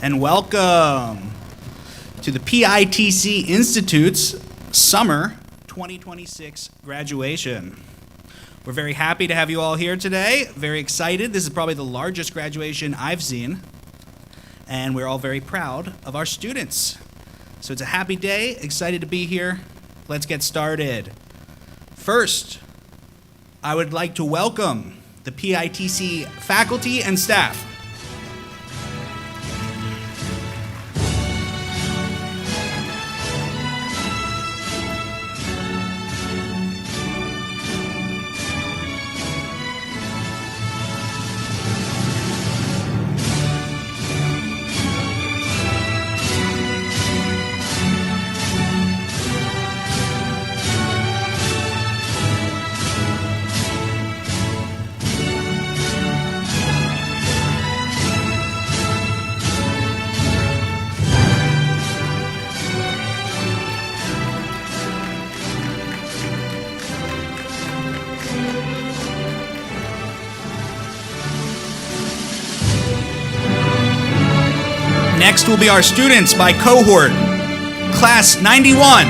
and welcome to the PITC Institute's Summer 2026 graduation. We're very happy to have you all here today, very excited. This is probably the largest graduation I've seen, and we're all very proud of our students. So it's a happy day, excited to be here. Let's get started. First, I would like to welcome the PITC faculty and staff. Next will be our students by cohort, Class 91.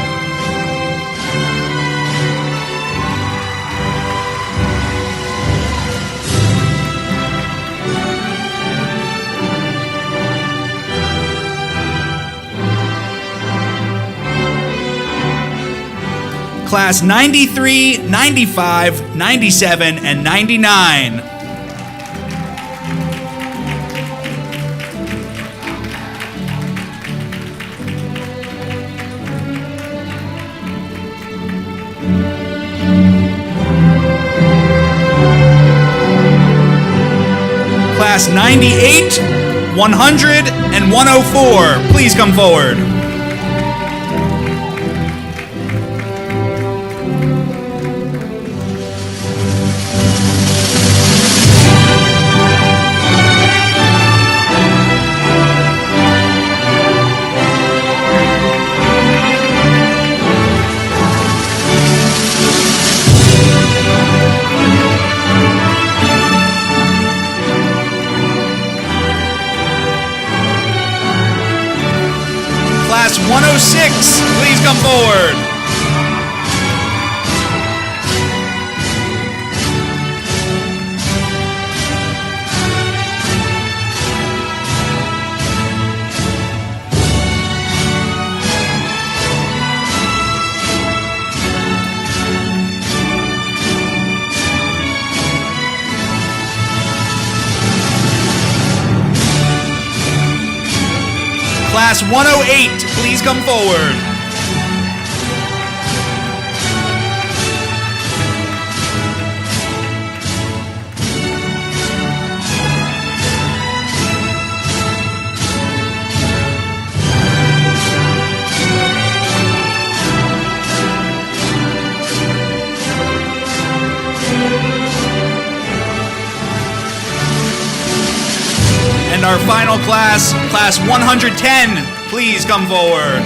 Class 93, 95, 97, and 99. Class 98, 100, and 104, please come forward. Class 106, please come forward. Class 108, please come forward. And our final class, Class 110, please come forward.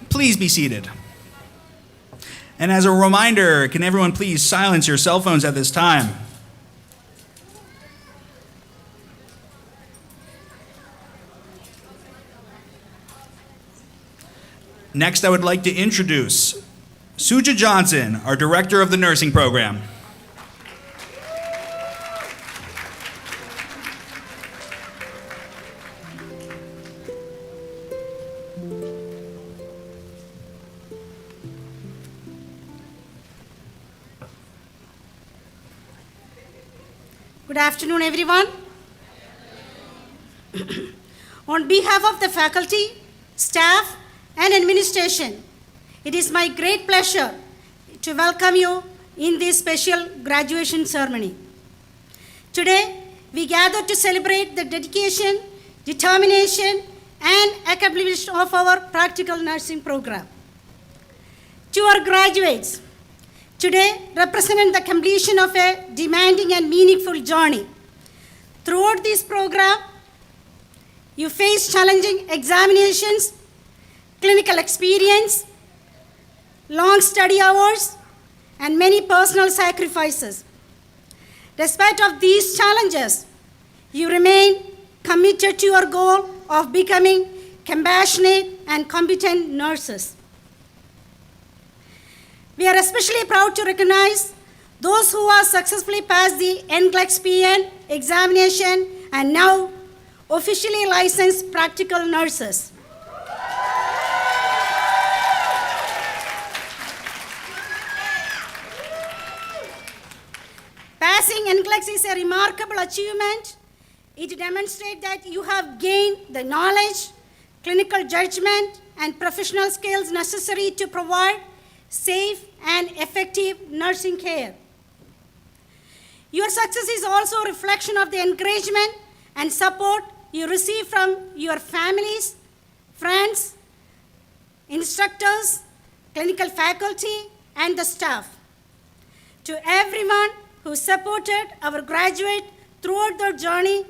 Please be seated. And as a reminder, can everyone please silence your cell phones at this time? Next, I would like to introduce Suja Johnson, our Director of the Nursing Program. Good afternoon, everyone. On behalf of the faculty, staff, and administration, it is my great pleasure to welcome you in this special graduation ceremony. Today, we gather to celebrate the dedication, determination, and accomplishment of our practical nursing program. To our graduates, today represent the completion of a demanding and meaningful journey. Throughout this program, you face challenging examinations, clinical experience, long study hours, and many personal sacrifices. Despite of these challenges, you remain committed to your goal of becoming compassionate and competent nurses. We are especially proud to recognize those who have successfully passed the NCLEX-PN examination and now officially licensed practical nurses. Passing NCLEX is a remarkable achievement. It demonstrates that you have gained the knowledge, clinical judgment, and professional skills necessary to provide safe and effective nursing care. Your success is also a reflection of the encouragement and support you receive from your families, friends, instructors, clinical faculty, and the staff. To everyone who supported our graduate throughout their journey,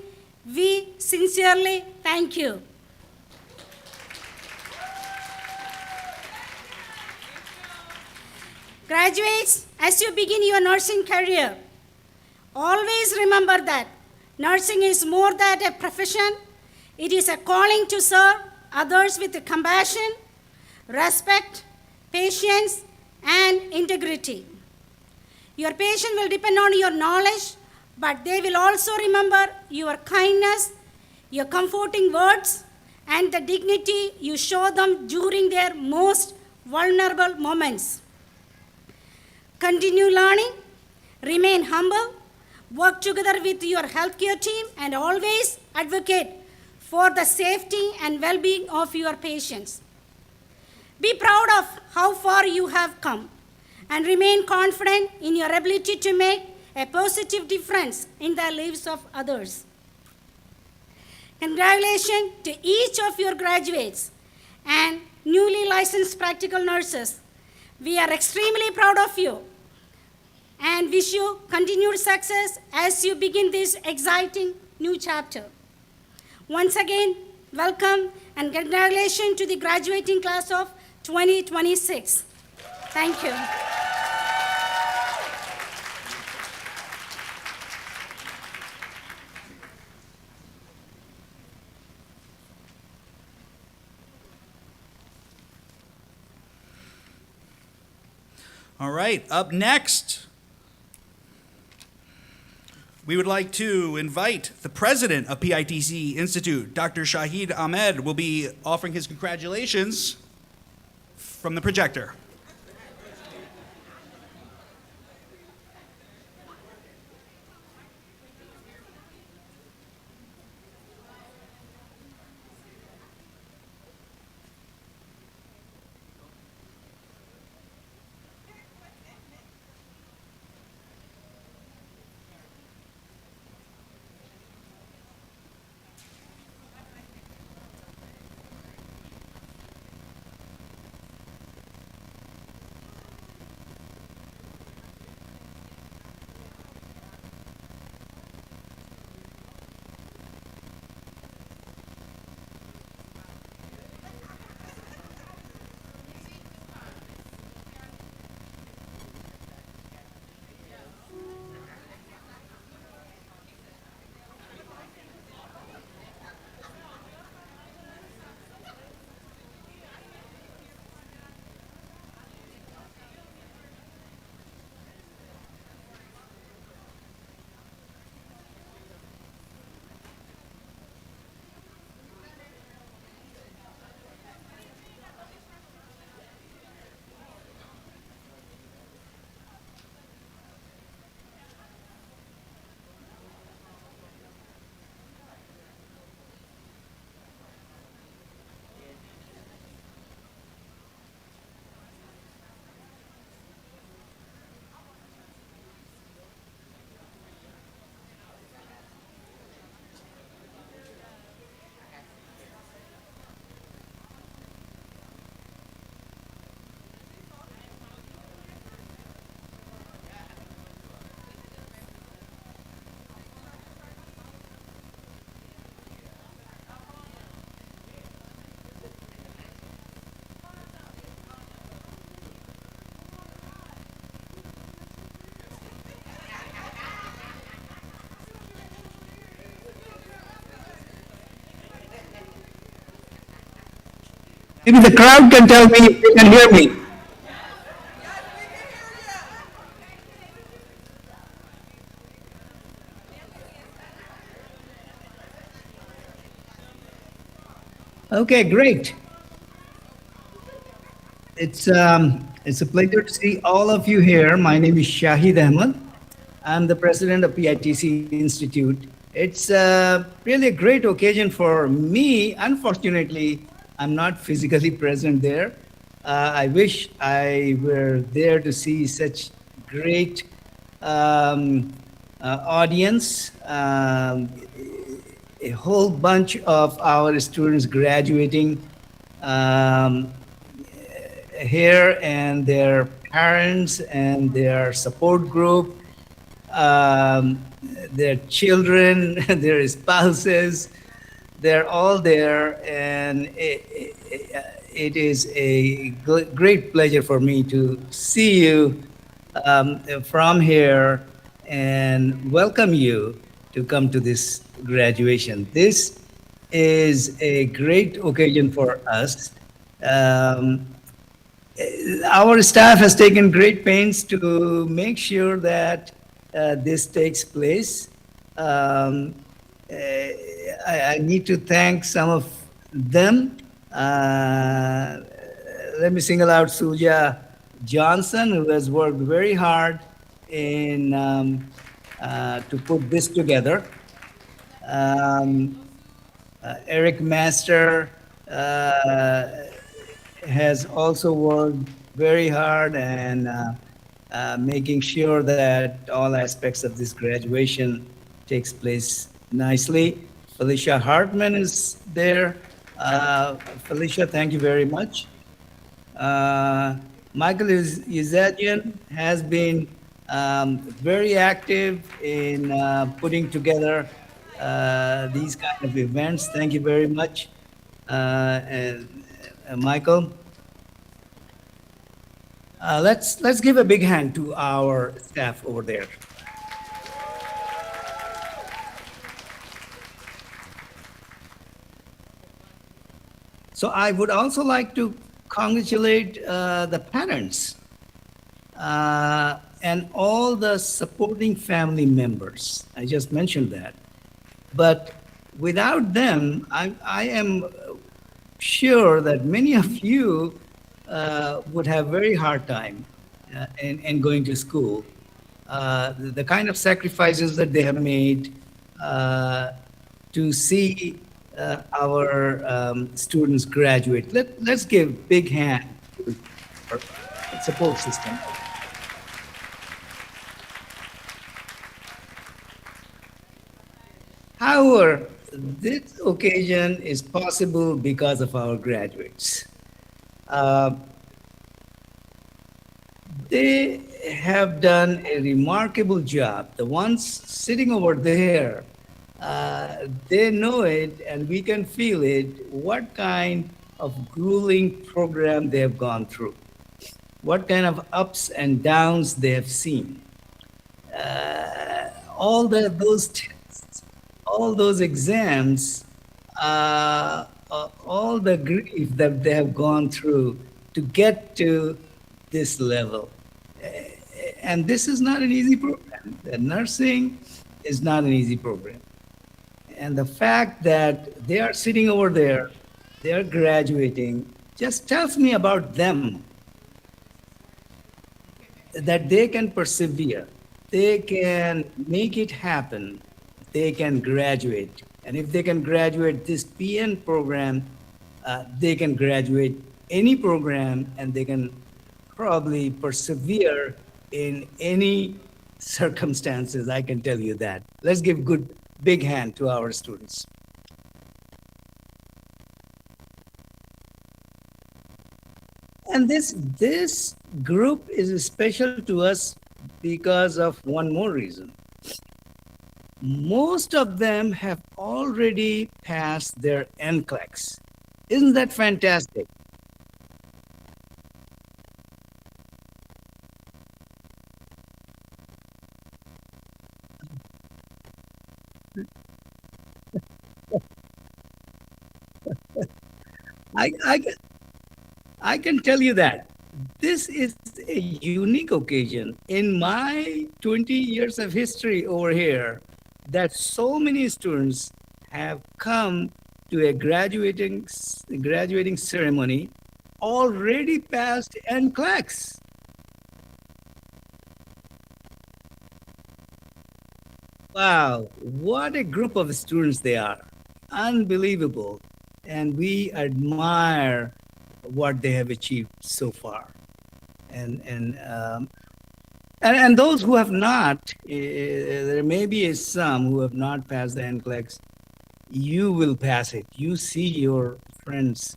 we sincerely thank you. Graduates, as you begin your nursing career, always remember that nursing is more than a profession. It is a calling to serve others with compassion, respect, patience, and integrity. Your patient will depend on your knowledge, but they will also remember your kindness, your comforting words, and the dignity you show them during their most vulnerable moments. Continue learning, remain humble, work together with your healthcare team, and always advocate for the safety and well-being of your patients. Be proud of how far you have come and remain confident in your ability to make a positive difference in the lives of others. Congratulations to each of your graduates and newly licensed practical nurses. We are extremely proud of you and wish you continued success as you begin this exciting new chapter. Once again, welcome and congratulations to the graduating class of 2026. Thank you. All right, up next, we would like to invite the president of PITC Institute, Dr. Shahid Ahmed, will be offering his congratulations from the projector. Maybe the crowd can tell me if they can hear me. Okay, great. It's a pleasure to see all of you here. My name is Shahid Ahmed. I'm the president of PITC Institute. It's really a great occasion for me. Unfortunately, I'm not physically present there. I wish I were there to see such great audience. A whole bunch of our students graduating um, here, and their parents and their support group, um, their children, their spouses, they're all there. And it is a great pleasure for me to see you from here and welcome you to come to this graduation. This is a great occasion for us. Um, our staff has taken great pains to make sure that this takes place. Um, I need to thank some of them. Let me single out Suja Johnson, who has worked very hard in to put this together. Um, Eric Master has also worked very hard and making sure that all aspects of this graduation takes place nicely. Felicia Hartman is there. Felicia, thank you very much. Michael Izadian has been very active in putting together these kind of events. Thank you very much, Michael. Let's give a big hand to our staff over there. So I would also like to congratulate the parents and all the supporting family members. I just mentioned that. But without them, I am sure that many of you would have very hard time in going to school. The kind of sacrifices that they have made to see our students graduate. Let's give big hand to our support system. However, this occasion is possible because of our graduates. Uh, they have done a remarkable job. The ones sitting over there, they know it and we can feel it, what kind of grueling program they have gone through, what kind of ups and downs they have seen. Those tests, all those exams, all the grief that they have gone through to get to this level. And this is not an easy program. The nursing is not an easy program. And the fact that they are sitting over there, they are graduating, just tells me about them, that they can persevere, they can make it happen, they can graduate. And if they can graduate this PN program, they can graduate any program, and they can probably persevere in any circumstances. I can tell you that. Let's give good big hand to our students. And this group is special to us because of one more reason. Most of them have already passed their NCLEX. Isn't that fantastic? I I can tell you that this is a unique occasion in my 20 years of history over here that so many students have come to a graduating ceremony already past NCLEX. Wow, what a group of students they are. Unbelievable. And we admire what they have achieved so far. And those who have not, there may be some who have not passed the NCLEX. You will pass it. You see your friends,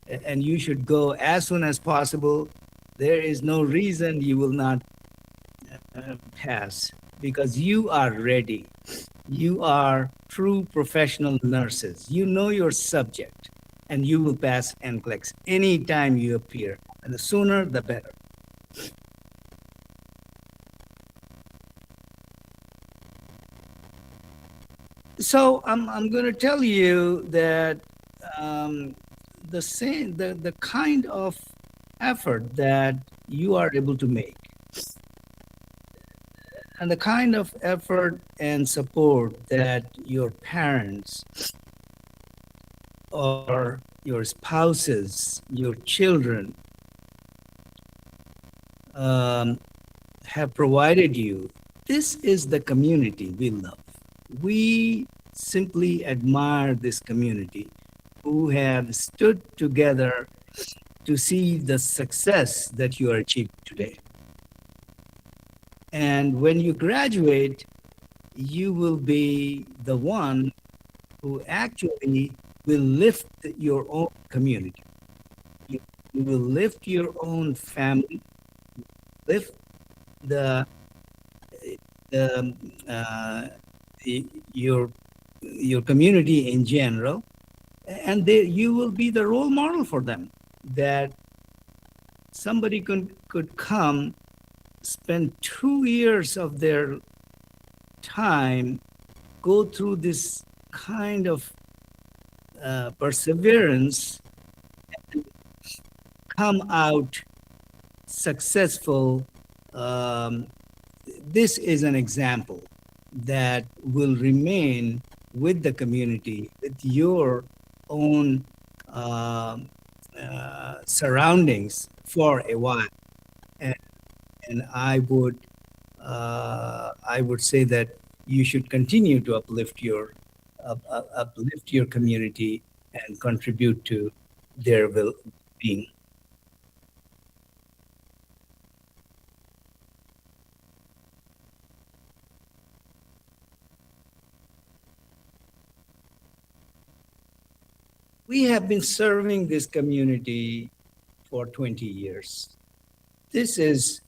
and you should go as soon as possible. There is no reason you will not pass because you are ready. You are true professional nurses. You know your subject, and you will pass NCLEX anytime you appear. And the sooner, the better. So I'm going to tell you that the kind of effort that you are able to make and the kind of effort and support that your parents or your spouses, your children have provided you, this is the community we love. We simply admire this community who have stood together to see the success that you are achieving today. And when you graduate, you will be the one who actually will lift your own community. You will lift your own family, lift the your community in general, and you will be the role model for them. That somebody could come, spend 2 years of their time, go through this kind of perseverance, and come out successful. This is an example that will remain with the community, with your own surroundings for a while. And I would say that you should continue to uplift your community and contribute to their well-being. We have been serving this community for 20 years. This is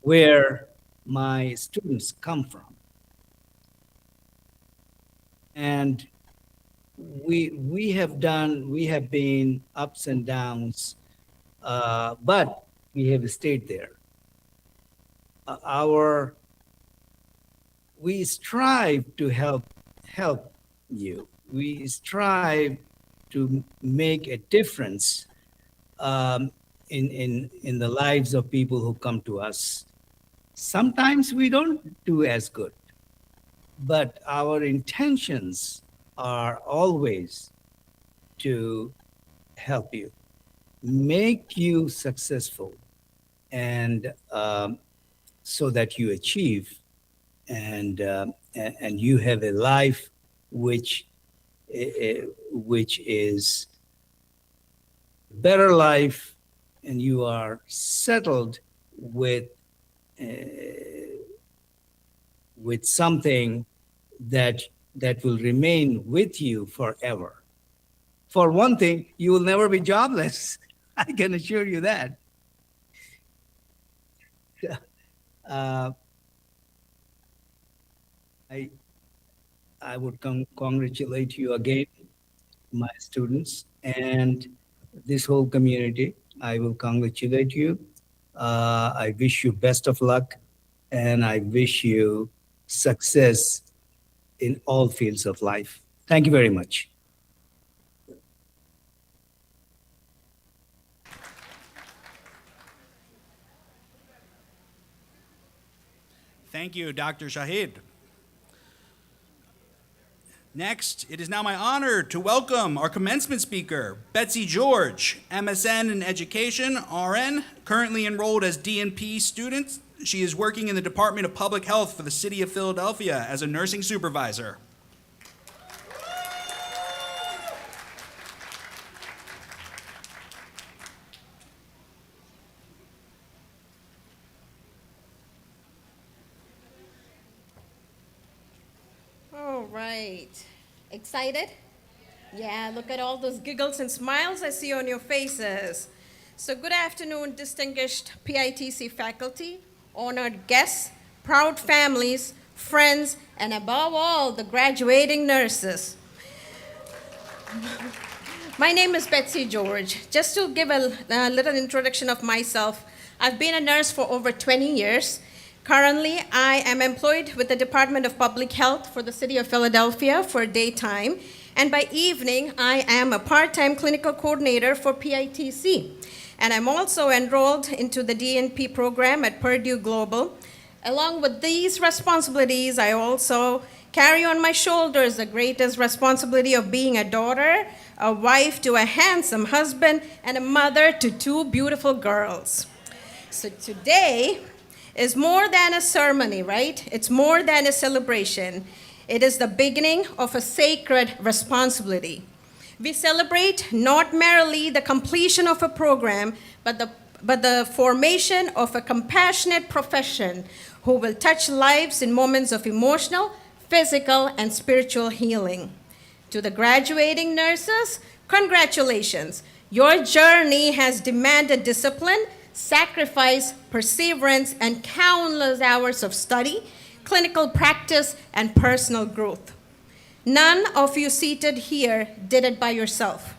where my students come from. And we have been ups and downs, but we have stayed there. We strive to help you. We strive to make a difference in the lives of people who come to us. Sometimes we don't do as good, but our intentions are always to help you, make you successful, and so that you achieve and you have a life which is better life, and you are settled with something that will remain with you forever. For one thing, you will never be jobless. I can assure you that. I would congratulate you again, my students, and this whole community. I will congratulate you. I wish you best of luck, and I wish you success in all fields of life. Thank you very much. Thank you, Dr. Shahid. Next, it is now my honor to welcome our commencement speaker, Betsy George, MSN in Education, RN, currently enrolled as DNP student. She is working in the Department of Public Health for the City of Philadelphia as a nursing supervisor. All right. Excited? Yeah, look at all those giggles and smiles I see on your faces. So good afternoon, distinguished PITC faculty, honored guests, proud families, friends, and above all, the graduating nurses. My name is Betsy George. Just to give a little introduction of myself, I've been a nurse for over 20 years. Currently, I am employed with the Department of Public Health for the City of Philadelphia for daytime, and by evening, I am a part-time clinical coordinator for PITC. And I'm also enrolled into the DNP program at Purdue Global. Along with these responsibilities, I also carry on my shoulders the greatest responsibility of being a daughter, a wife to a handsome husband, and a mother to two beautiful girls. So today is more than a ceremony, right? It's more than a celebration. It is the beginning of a sacred responsibility. We celebrate not merely the completion of a program, but the formation of a compassionate profession who will touch lives in moments of emotional, physical, and spiritual healing. To the graduating nurses, congratulations. Your journey has demanded discipline, sacrifice, perseverance, and countless hours of study, clinical practice, and personal growth. None of you seated here did it by yourself.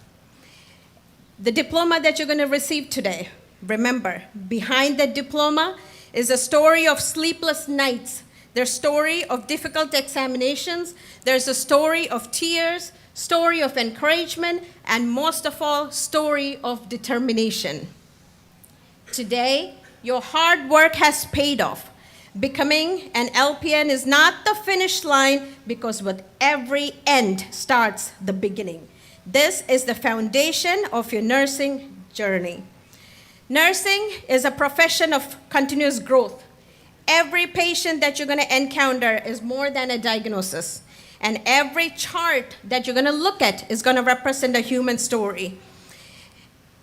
The diploma that you're going to receive today, remember, behind that diploma is a story of sleepless nights. There's a story of difficult examinations. There's a story of tears, story of encouragement, and most of all, story of determination. Today, your hard work has paid off. Becoming an LPN is not the finish line because with every end starts the beginning. This is the foundation of your nursing journey. Nursing is a profession of continuous growth. Every patient that you're going to encounter is more than a diagnosis. And every chart that you're going to look at is going to represent a human story.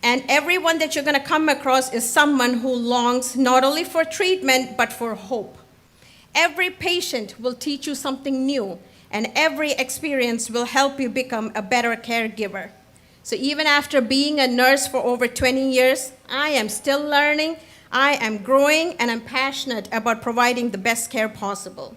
And everyone that you're going to come across is someone who longs not only for treatment, but for hope. Every patient will teach you something new, and every experience will help you become a better caregiver. So even after being a nurse for over 20 years, I am still learning, I am growing, and I'm passionate about providing the best care possible.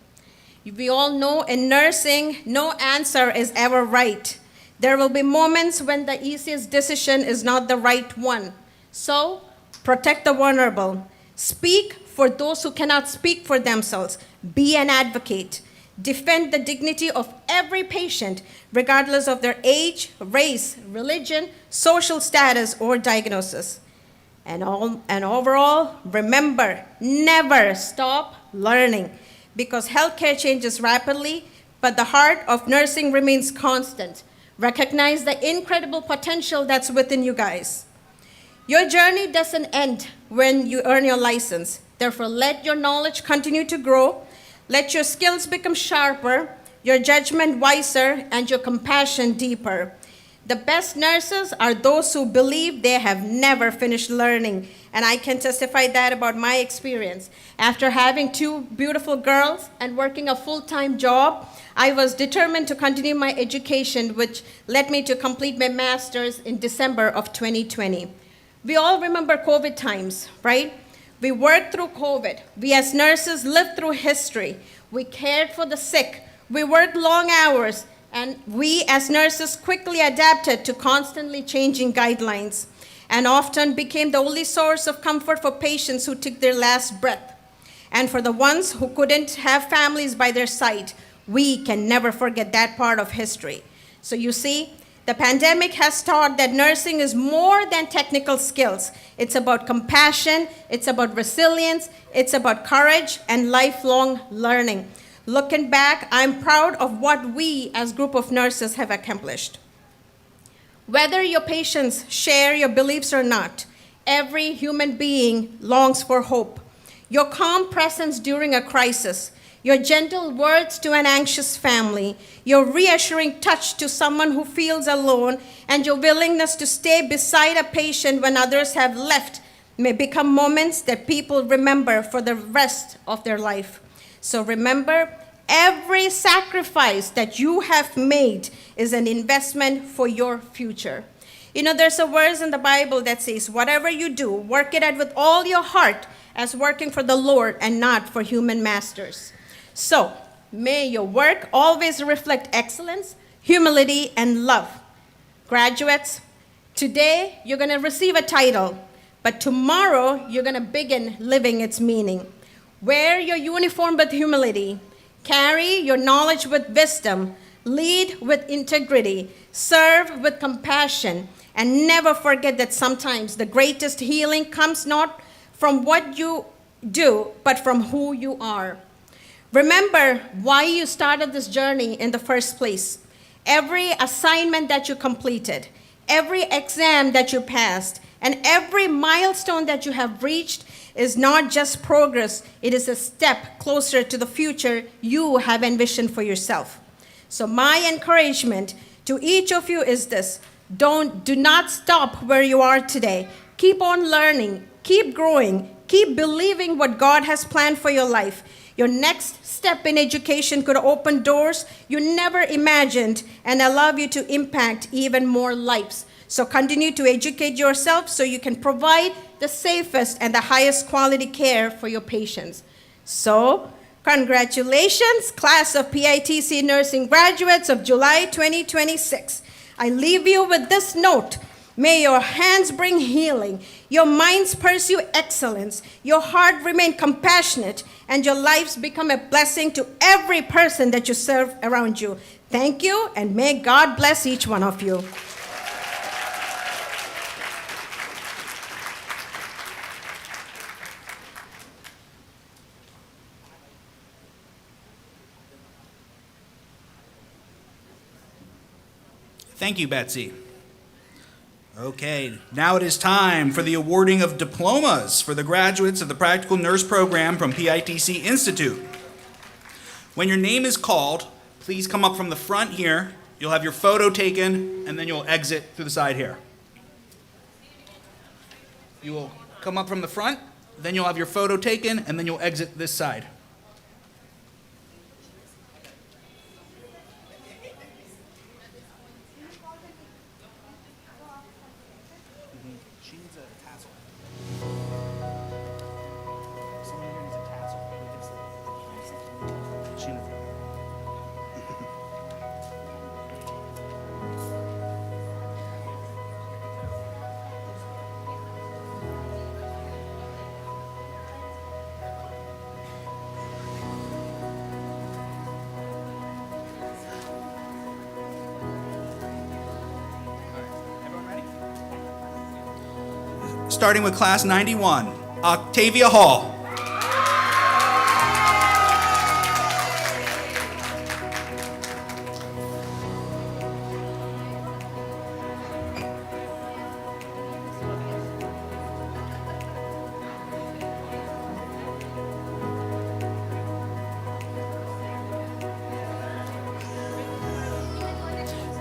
We all know in nursing, no answer is ever right. There will be moments when the easiest decision is not the right one. So, protect the vulnerable. Speak for those who cannot speak for themselves. Be an advocate. Defend the dignity of every patient, regardless of their age, race, religion, social status, or diagnosis. And overall, remember, never stop learning, because healthcare changes rapidly, but the heart of nursing remains constant. Recognize the incredible potential that's within you guys. Your journey doesn't end when you earn your license. Therefore, let your knowledge continue to grow. Let your skills become sharper, your judgment wiser, and your compassion deeper. The best nurses are those who believe they have never finished learning. And I can testify that about my experience. After having two beautiful girls and working a full-time job, I was determined to continue my education, which led me to complete my master's in December of 2020. We all remember COVID times, right? We worked through COVID. We as nurses lived through history. We cared for the sick. We worked long hours. And we as nurses quickly adapted to constantly changing guidelines and often became the only source of comfort for patients who took their last breath. And for the ones who couldn't have families by their side, we can never forget that part of history. So you see, The pandemic has taught that nursing is more than technical skills. It's about compassion, it's about resilience, it's about courage and lifelong learning. Looking back, I'm proud of what we as a group of nurses have accomplished. Whether your patients share your beliefs or not, every human being longs for hope. Your calm presence during a crisis, your gentle words to an anxious family, your reassuring touch to someone who feels alone, and your willingness to stay beside a patient when others have left may become moments that people remember for the rest of their life. So remember, every sacrifice that you have made is an investment for your future. You know, there's a verse in the Bible that says, whatever you do, work it out with all your heart as working for the Lord and not for human masters. So, may your work always reflect excellence, humility, and love. Graduates, today you're going to receive a title, but tomorrow you're going to begin living its meaning. Wear your uniform with humility, carry your knowledge with wisdom, lead with integrity, serve with compassion, and never forget that sometimes the greatest healing comes not from what you do, but from who you are. Remember why you started this journey in the first place. Every assignment that you completed, every exam that you passed, and every milestone that you have reached is not just progress, it is a step closer to the future you have envisioned for yourself. So my encouragement to each of you is this: do not stop where you are today. Keep on learning, keep growing, keep believing what God has planned for your life. Your next step in education could open doors you never imagined and allow you to impact even more lives. So continue to educate yourself so you can provide the safest and the highest quality care for your patients. So, congratulations, class of PITC nursing graduates of July 2026. I leave you with this note. May your hands bring healing, your minds pursue excellence, your heart remain compassionate, and your lives become a blessing to every person that you serve around you. Thank you, and may God bless each one of you. Thank you, Betsy. Okay, now it is time for the awarding of diplomas for the graduates of the Practical Nurse Program from PITC Institute. When your name is called, please come up from the front here. You'll have your photo taken, and then you'll exit through the side here. You will come up from the front, then you'll have your photo taken, and then you'll exit this side. She needs a tassel. Someone needs a tassel. She needs Everyone ready? Starting with class 91, Octavia Hall.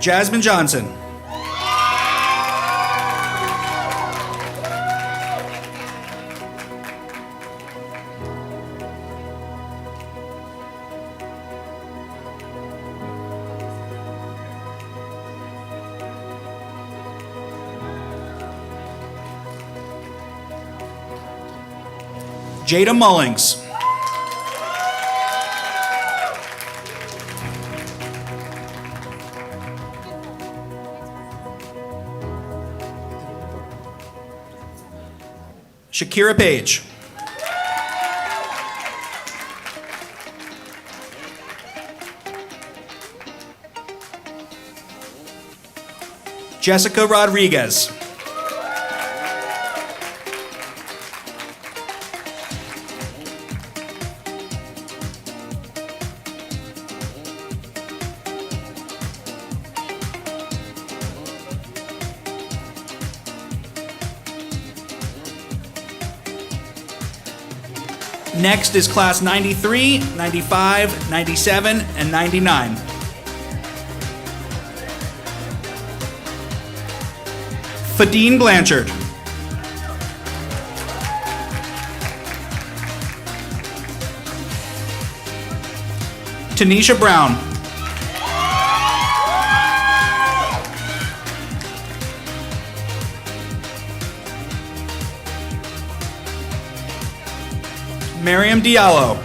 Jasmine Johnson. Jada Mullings. Shakira Page. Jessica Rodriguez. Next is class 93, 95, 97, and 99. Fadine Blanchard. Tanisha Brown. Miriam Diallo.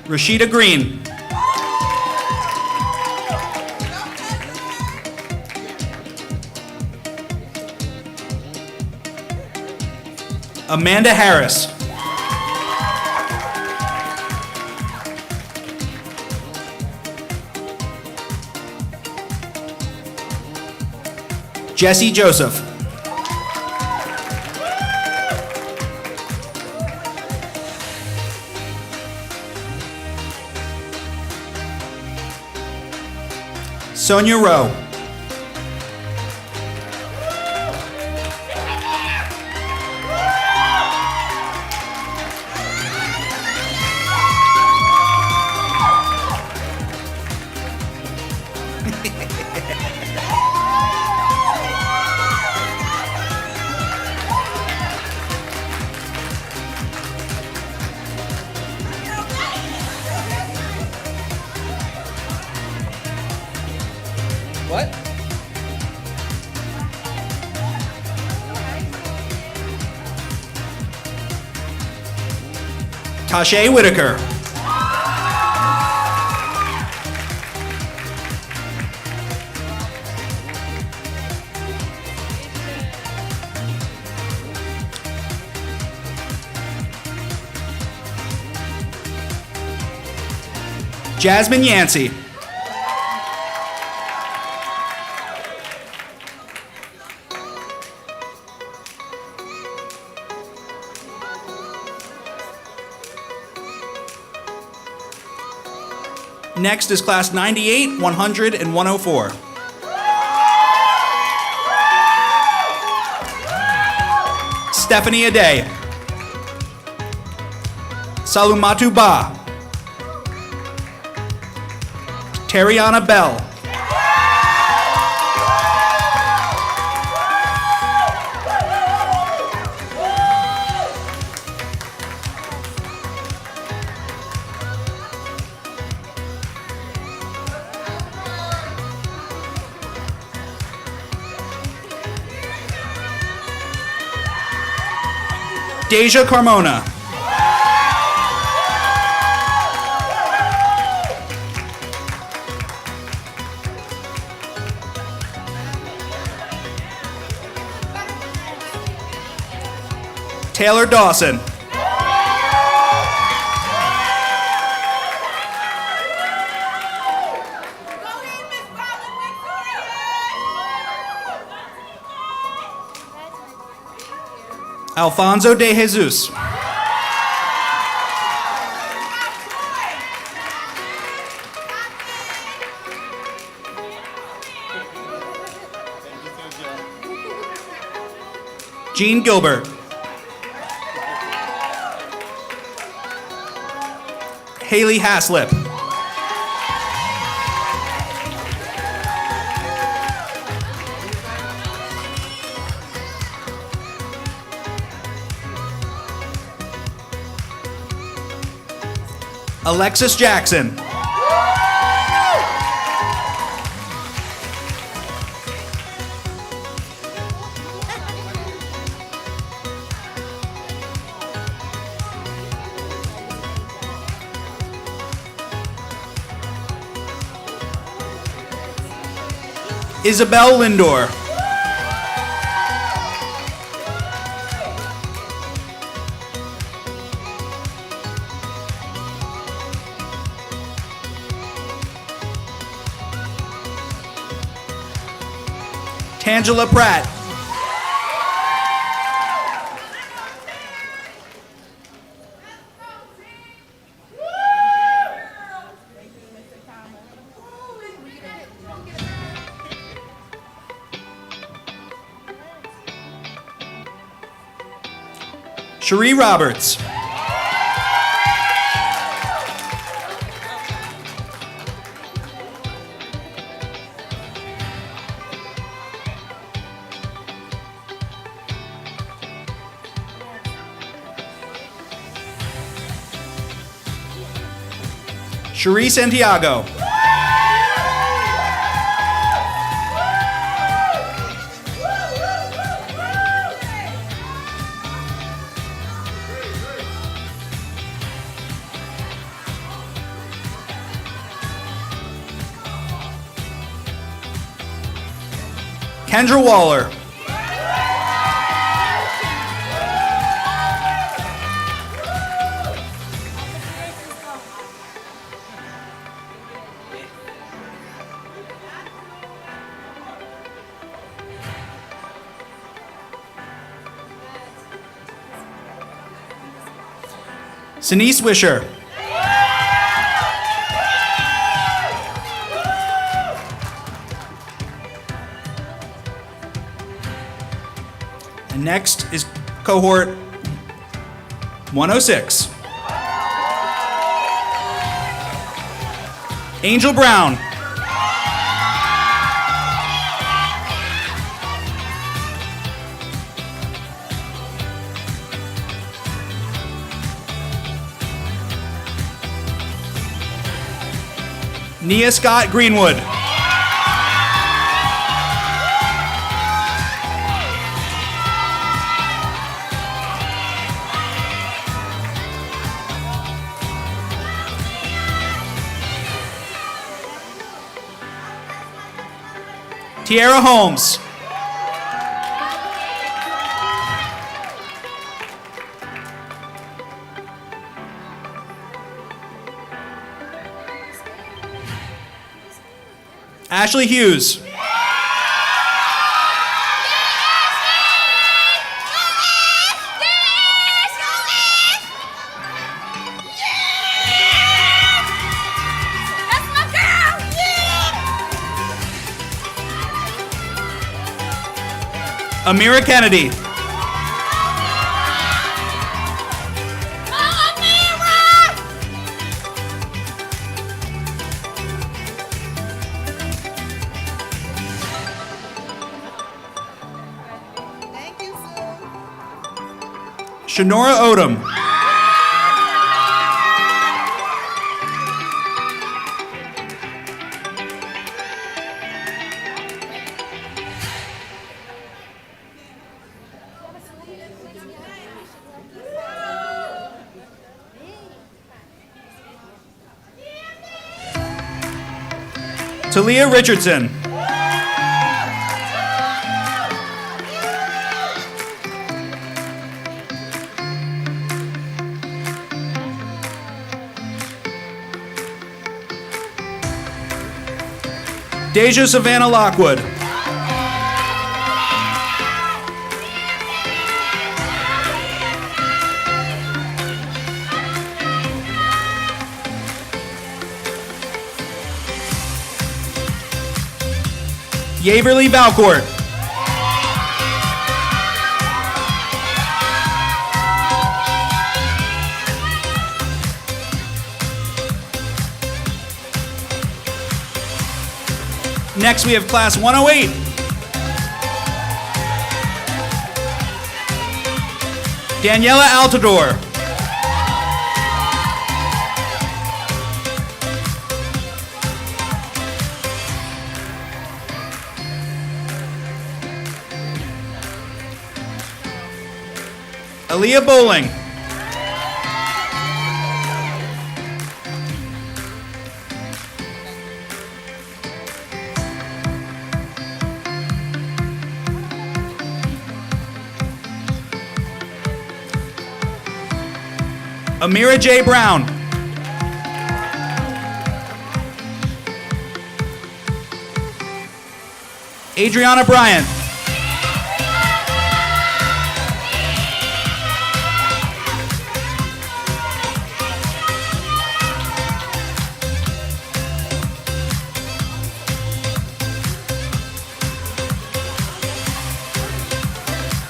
Rashida Green. Amanda Harris. Jesse Joseph. Sonia Rowe. What? Tashay Whitaker. Jasmine Yancey. Next is class 98, 100, and 104. Stephanie Ade. Salumatu Ba. Tariana Bell. Deja Carmona. Taylor Dawson. Alfonso de Jesus. Jean Gilbert. Haley Haslip. Alexis Jackson. Isabel Lindor. Tangela Pratt. Cherie Roberts. Cherie Santiago. Kendra Waller. Denise Wisher. And next is cohort 106. Angel Brown. Nia Scott Greenwood. Tiara Holmes. Ashley Hughes. Amira Kennedy. Shanora Odom. Talia Richardson. Deja Savannah Lockwood. Yaverly Valcourt. Next, we have class 108. Daniela Altador. Aaliyah Bowling. Amira J. Brown. Adriana Bryant.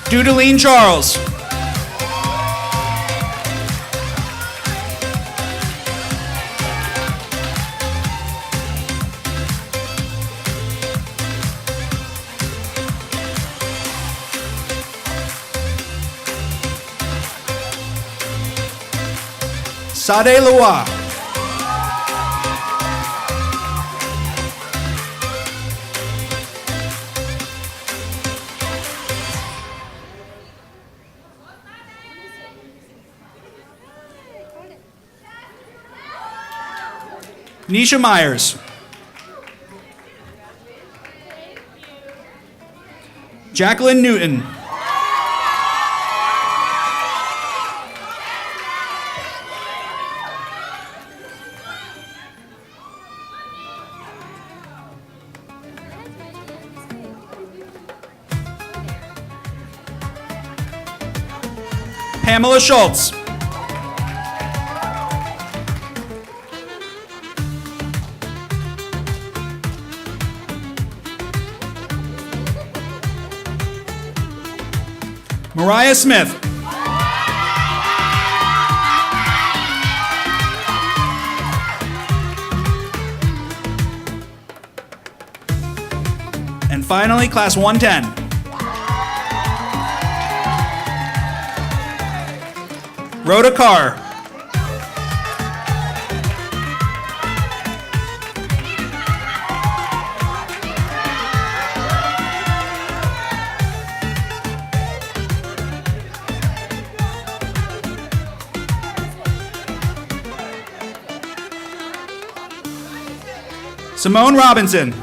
Dudeline Charles. Sade Lewa. Nisha Myers. Jacqueline Newton. Pamela Schultz. Mariah Smith. And finally, class 110. Rhoda Carr. Simone Robinson.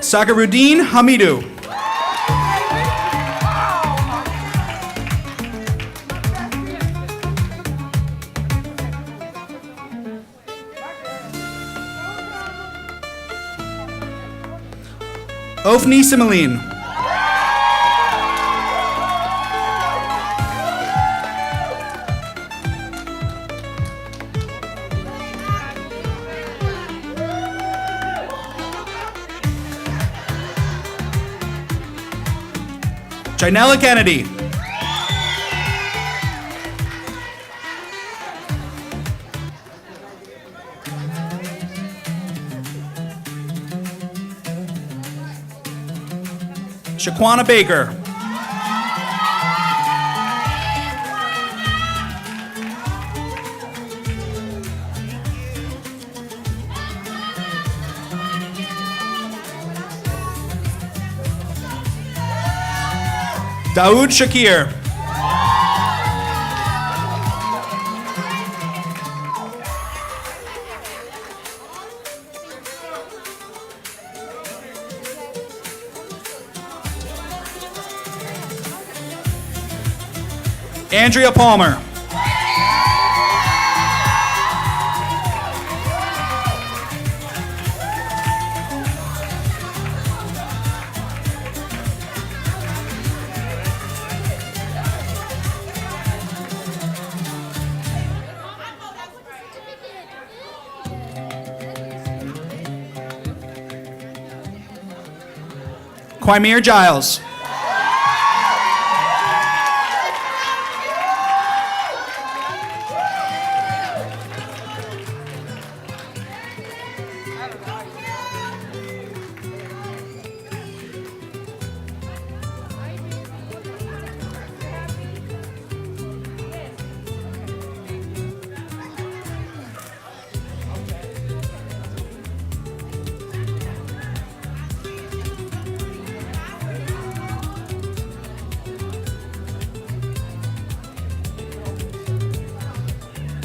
Sakarudeen Hamidou. Ofni Simeline. Chinella Kennedy. Shaquana Baker. Daoud Shakir. Andrea Palmer. Quimere Giles.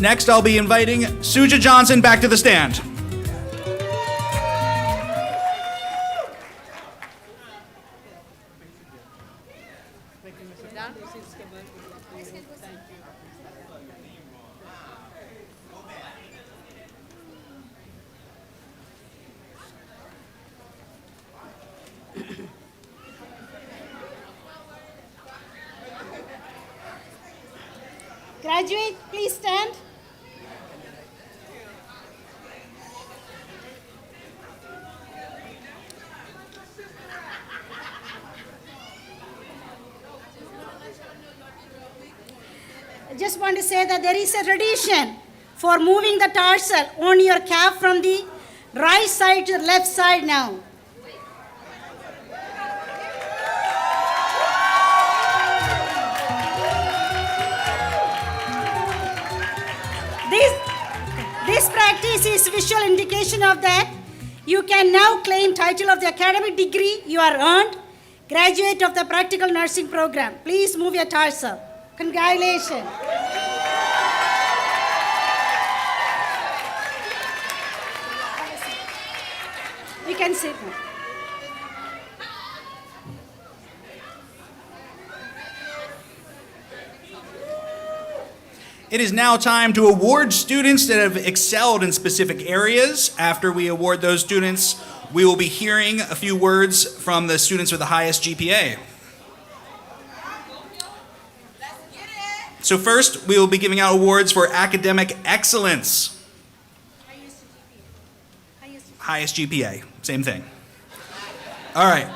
Next, I'll be inviting Suja Johnson back to the stand. Graduate, please stand. I just want to say that there is a tradition for moving the tarsal on your cap from the right side to the left side now. This practice is visual indication of that. You can now claim title of the academic degree you are earned, graduate of the practical nursing program. Please move your tarsal. Congratulations. You can sit now. It is now time to award students that have excelled in specific areas. After we award those students, we will be hearing a few words from the students with the highest GPA. So first, we will be giving out awards for academic excellence. Highest GPA, same thing. All right.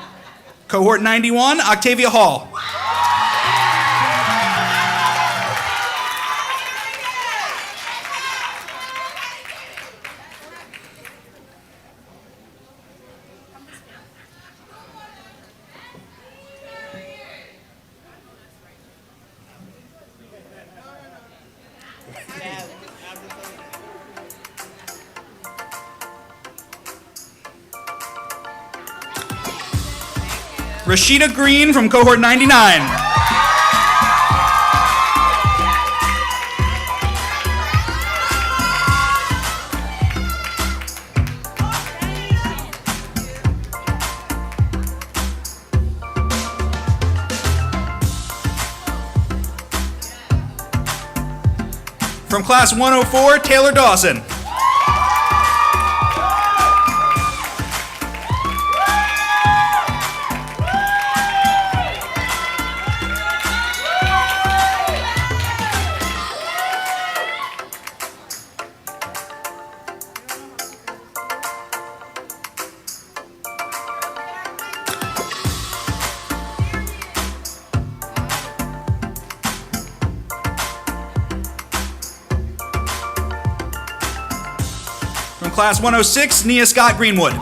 Cohort 91, Octavia Hall. Rashida Green from cohort 99. From class 104, Taylor Dawson. From class 106, Nia Scott Greenwood.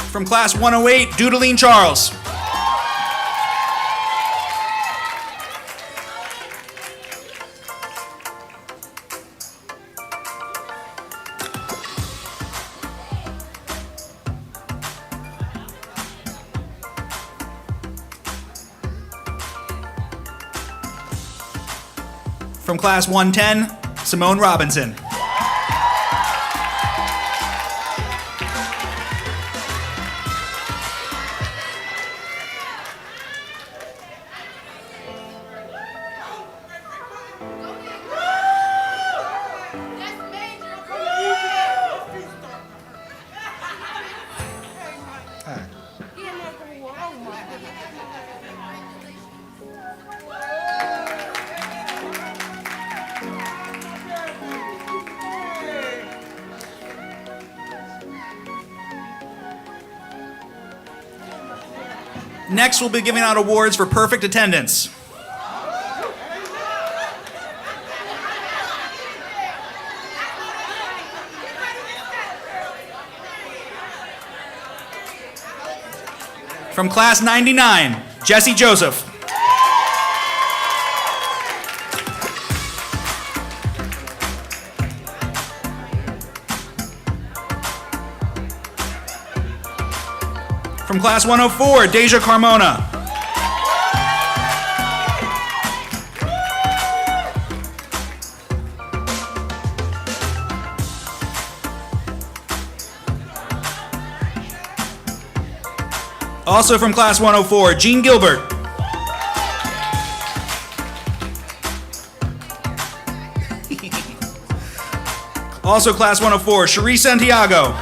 From class 108, Doodalene Charles. From class 110, Simone Robinson. Next, we'll be giving out awards for perfect attendance. From class 99, Jesse Joseph. From class 104, Deja Carmona. Also from class 104, Jean Gilbert. Also class 104, Cherie Santiago.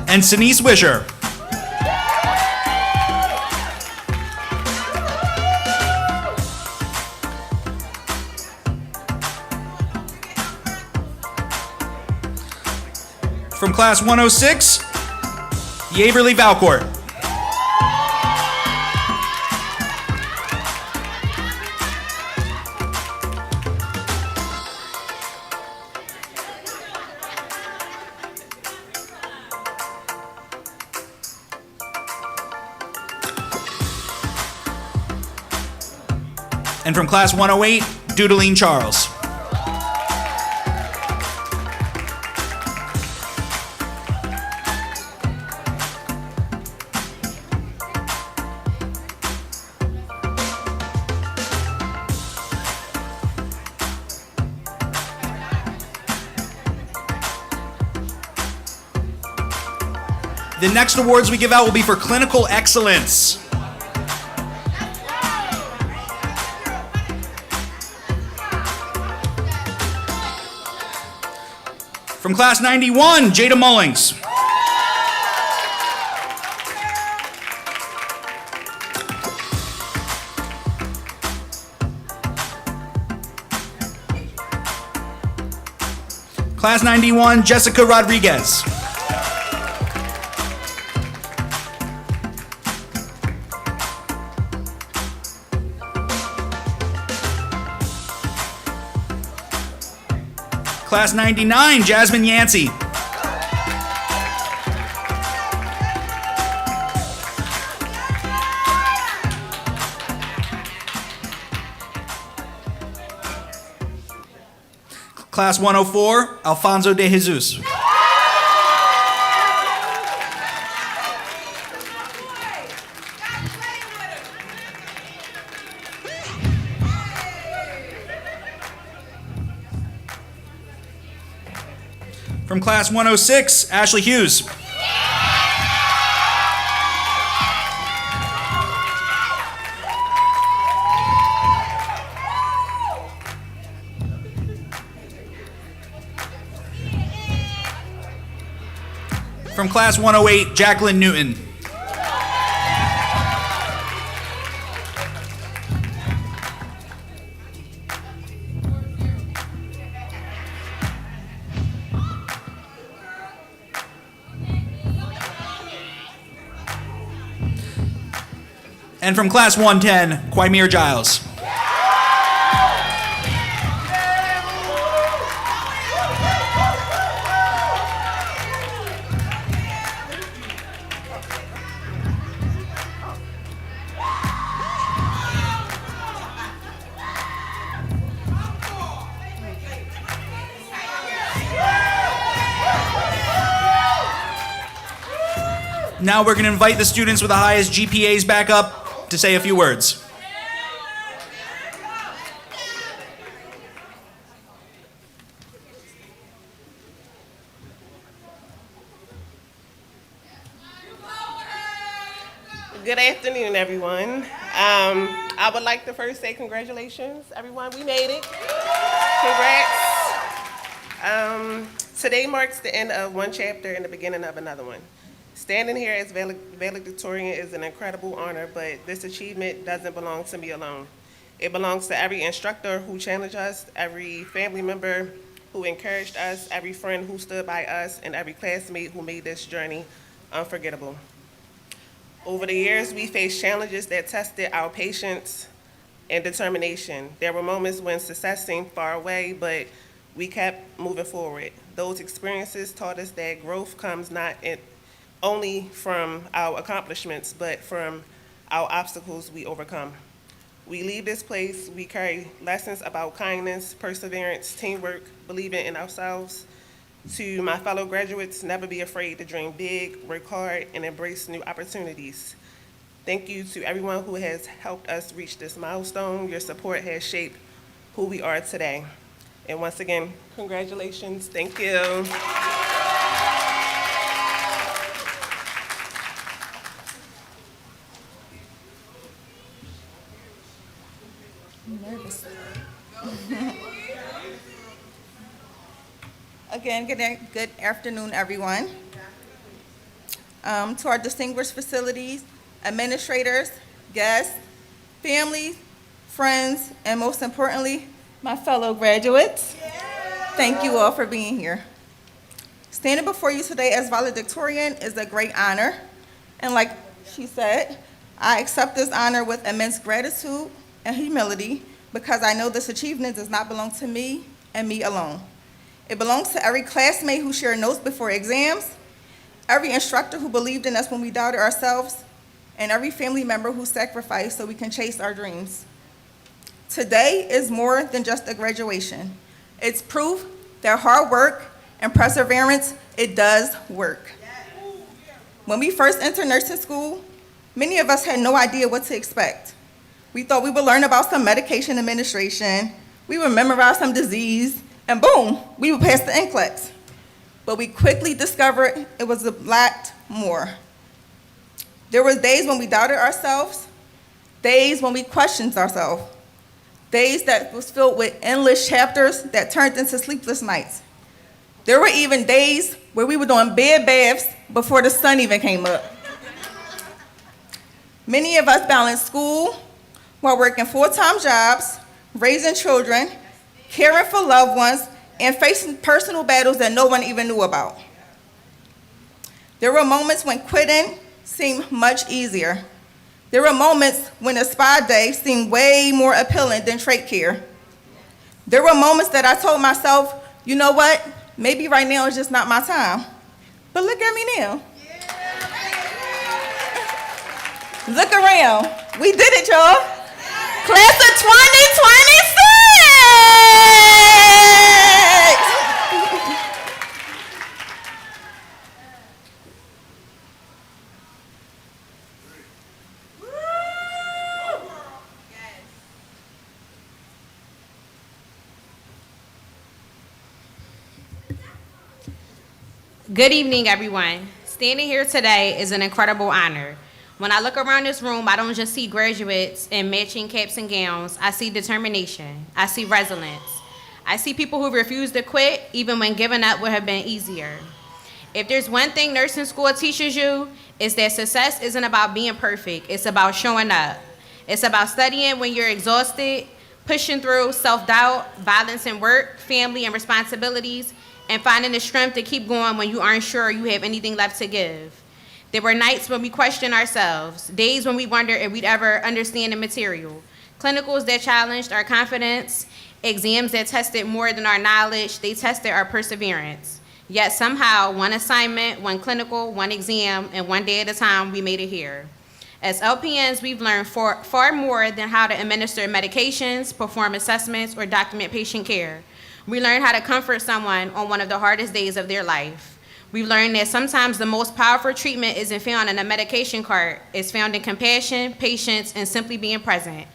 And Sinise Wisher. From class 106, Yaverly Valcourt. And from class 108, Doodling Charles. The next awards we give out will be for clinical excellence. From class 91, Jada Mullings. Class 91, Jessica Rodriguez. Class 99, Jasmine Yancey. Class 104, Alfonso de Jesus. From class 106, Ashley Hughes. From class 108, Jacqueline Newton. And from class 110, Quimir Giles. Now we're going to invite the students with the highest GPAs back up to say a few words. Good afternoon, everyone. I would like to first say congratulations, everyone. We made it. Congrats. Today marks the end of one chapter and the beginning of another one. Standing here as valedictorian is an incredible honor, but this achievement doesn't belong to me alone. It belongs to every instructor who challenged us, every family member who encouraged us, every friend who stood by us, and every classmate who made this journey unforgettable. Over the years, we faced challenges that tested our patience and determination. There were moments when success seemed far away, but we kept moving forward. Those experiences taught us that growth comes not only from our accomplishments, but from our obstacles we overcome. We leave this place, we carry lessons about kindness, perseverance, teamwork, believing in ourselves. To my fellow graduates, never be afraid to dream big, work hard, and embrace new opportunities. Thank you to everyone who has helped us reach this milestone. Your support has shaped who we are today. And once again, congratulations. Thank you. Again, good afternoon, everyone. To our distinguished facilities, administrators, guests, families, friends, and most importantly, my fellow graduates, thank you all for being here. Standing before you today as valedictorian is a great honor, and like she said, I accept this honor with immense gratitude and humility because I know this achievement does not belong to me and me alone. It belongs to every classmate who shared notes before exams, every instructor who believed in us when we doubted ourselves, and every family member who sacrificed so we can chase our dreams. Today is more than just a graduation. It's proof that hard work and perseverance, it does work. When we first entered nursing school, many of us had no idea what to expect. We thought we would learn about some medication administration, we would memorize some disease, and boom, we would pass the NCLEX. But we quickly discovered it was a lot more. There were days when we doubted ourselves, days when we questioned ourselves, days that was filled with endless chapters that turned into sleepless nights. There were even days where we were doing bed baths before the sun even came up. Many of us balanced school while working full-time jobs, raising children, caring for loved ones, and facing personal battles that no one even knew about. There were moments when quitting seemed much easier. There were moments when a spa day seemed way more appealing than trait care. There were moments that I told myself, you know what, maybe right now is just not my time. But look at me now. Look around. We did it, y'all. Class of 2026! Good evening, everyone. Standing here today is an incredible honor. When I look around this room, I don't just see graduates in matching caps and gowns. I see determination. I see resilience. I see people who refuse to quit even when giving up would have been easier. If there's one thing nursing school teaches you, it's that success isn't about being perfect. It's about showing up. It's about studying when you're exhausted, pushing through self-doubt, violence in work, family, and responsibilities, and finding the strength to keep going when you aren't sure you have anything left to give. There were nights when we questioned ourselves, days when we wondered if we'd ever understand the material, clinicals that challenged our confidence, exams that tested more than our knowledge, they tested our perseverance. Yet somehow, one assignment, one clinical, one exam, and one day at a time, we made it here. As LPNs, we've learned far more than how to administer medications, perform assessments, or document patient care. We learned how to comfort someone on one of the hardest days of their life. We've learned that sometimes the most powerful treatment isn't found in a medication cart. It's found in compassion, patience, and simply being present.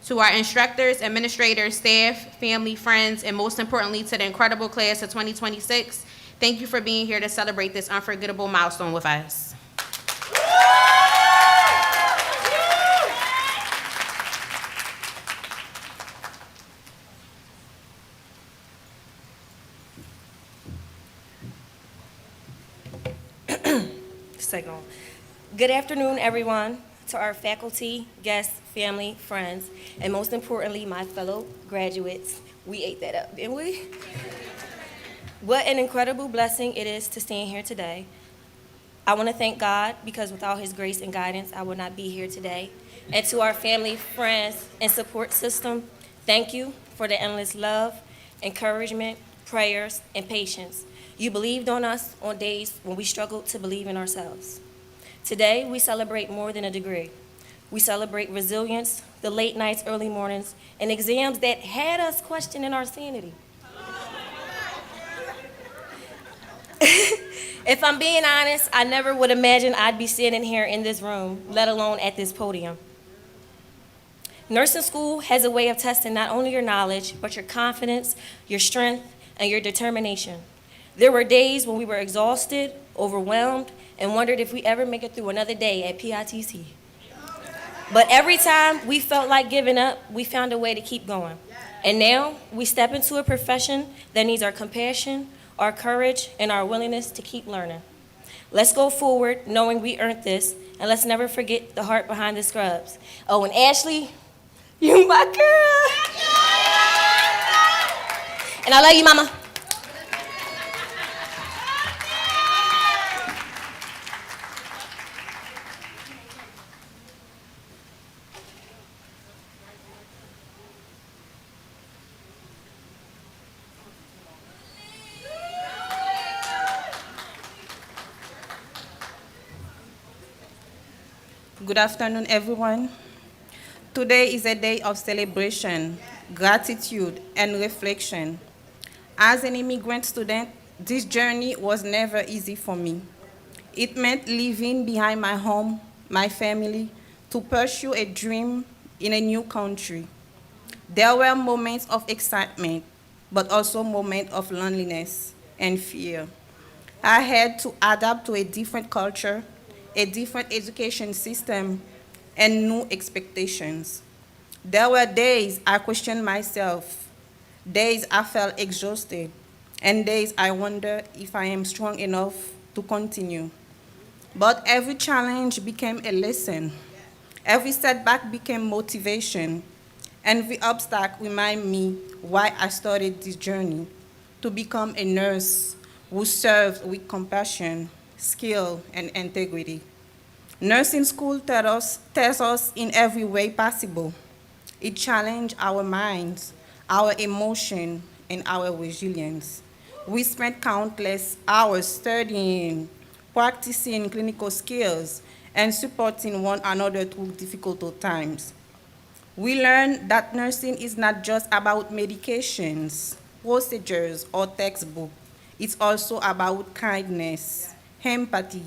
To our instructors, administrators, staff, family, friends, and most importantly, to the incredible class of 2026, thank you for being here to celebrate this unforgettable milestone with us. Signal. Good afternoon, everyone. To our faculty, guests, family, friends, and most importantly, my fellow graduates. We ate that up, didn't we? What an incredible blessing it is to stand here today. I want to thank God because without His grace and guidance, I would not be here today. And to our family, friends, and support system, thank you for the endless love, encouragement, prayers, and patience. You believed on us on days when we struggled to believe in ourselves. Today, we celebrate more than a degree. We celebrate resilience, the late nights, early mornings, and exams that had us questioning our sanity. If I'm being honest, I never would imagine I'd be sitting here in this room, let alone at this podium. Nursing school has a way of testing not only your knowledge, but your confidence, your strength, and your determination. There were days when we were exhausted, overwhelmed, and wondered if we ever make it through another day at PITC. But every time we felt like giving up, we found a way to keep going. And now we step into a profession that needs our compassion, our courage, and our willingness to keep learning. Let's go forward knowing we earned this, and let's never forget the heart behind the scrubs. Oh, and Ashley, you my girl. And I love you, mama. Good afternoon, everyone. Today is a day of celebration, gratitude, and reflection. As an immigrant student, this journey was never easy for me. It meant leaving behind my home, my family, to pursue a dream in a new country. There were moments of excitement, but also moments of loneliness and fear. I had to adapt to a different culture, a different education system, and new expectations. There were days I questioned myself, days I felt exhausted, and days I wondered if I am strong enough to continue. But every challenge became a lesson. Every setback became motivation. And every obstacle reminded me why I started this journey, to become a nurse who serves with compassion, skill, and integrity. Nursing school tests us in every way possible. It challenges our minds, our emotion, and our resilience. We spent countless hours studying, practicing clinical skills, and supporting one another through difficult times. We learned that nursing is not just about medications, procedures, or textbooks. It's also about kindness, empathy,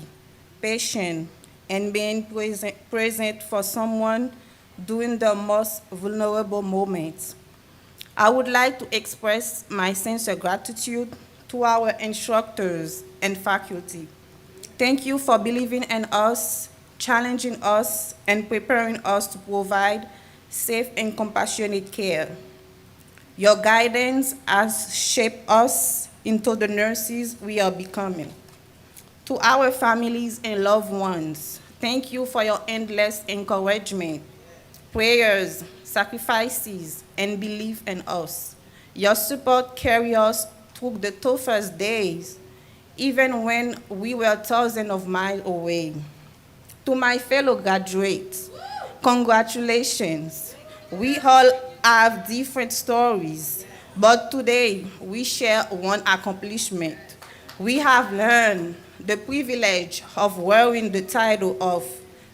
patience, and being present for someone during the most vulnerable moments. I would like to express my sincere gratitude to our instructors and faculty. Thank you for believing in us, challenging us, and preparing us to provide safe and compassionate care. Your guidance has shaped us into the nurses we are becoming. To our families and loved ones, thank you for your endless encouragement, prayers, sacrifices, and belief in us. Your support carried us through the toughest days, even when we were thousands of miles away. To my fellow graduates, congratulations. We all have different stories, but today we share one accomplishment. We have learned the privilege of wearing the title of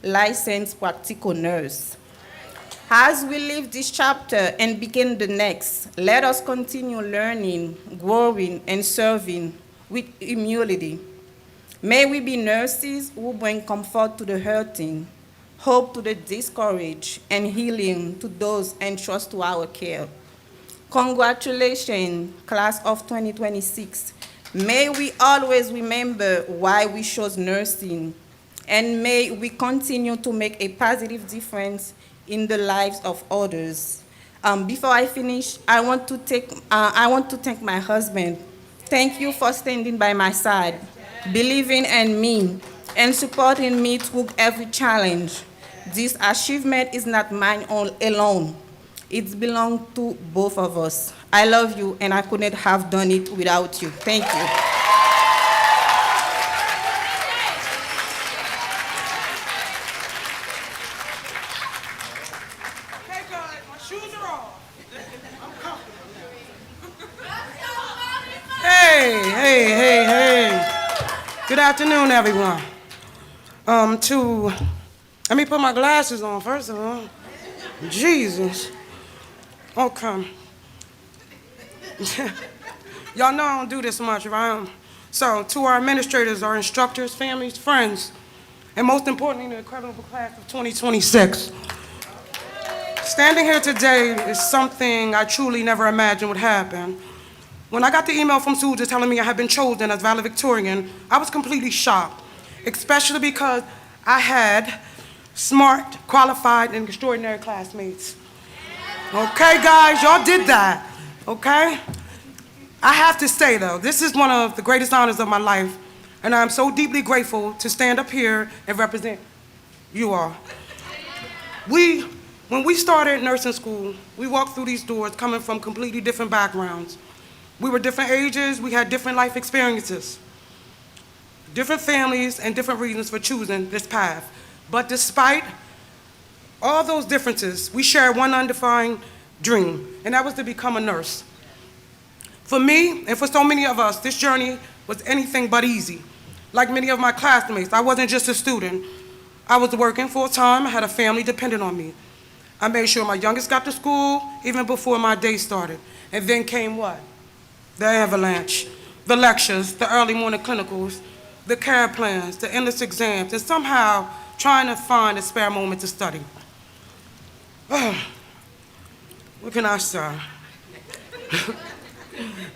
licensed practical nurse. As we leave this chapter and begin the next, let us continue learning, growing, and serving with humility. May we be nurses who bring comfort to the hurting, hope to the discouraged, and healing to those entrusted to our care. Congratulations, class of 2026. May we always remember why we chose nursing, and may we continue to make a positive difference in the lives of others. Before I finish, I want to thank my husband. Thank you for standing by my side, believing in me, and supporting me through every challenge. This achievement is not mine alone. It belongs to both of us. I love you, and I couldn't have done it without you. Thank you. Okay, guys, my shoes are off. I'm comfortable. Hey. Good afternoon, everyone. Let me put my glasses on, first of all. Jesus. Okay. Y'all know I don't do this much, right? So, to our administrators, our instructors, families, friends, and most importantly, the incredible class of 2026. Standing here today is something I truly never imagined would happen. When I got the email from Susan telling me I had been chosen as valedictorian, I was completely shocked, especially because I had smart, qualified, and extraordinary classmates. Okay, guys, y'all did that, okay? I have to say, though, this is one of the greatest honors of my life, and I'm so deeply grateful to stand up here and represent you all. When we started nursing school, we walked through these doors coming from completely different backgrounds. We were different ages, we had different life experiences, different families, and different reasons for choosing this path. But despite all those differences, we shared one undefined dream, and that was to become a nurse. For me, and for so many of us, this journey was anything but easy. Like many of my classmates, I wasn't just a student. I was working full-time, I had a family dependent on me. I made sure my youngest got to school even before my day started. And then came what? The avalanche, the lectures, the early morning clinicals, the care plans, the endless exams, and somehow trying to find a spare moment to study. What can I say?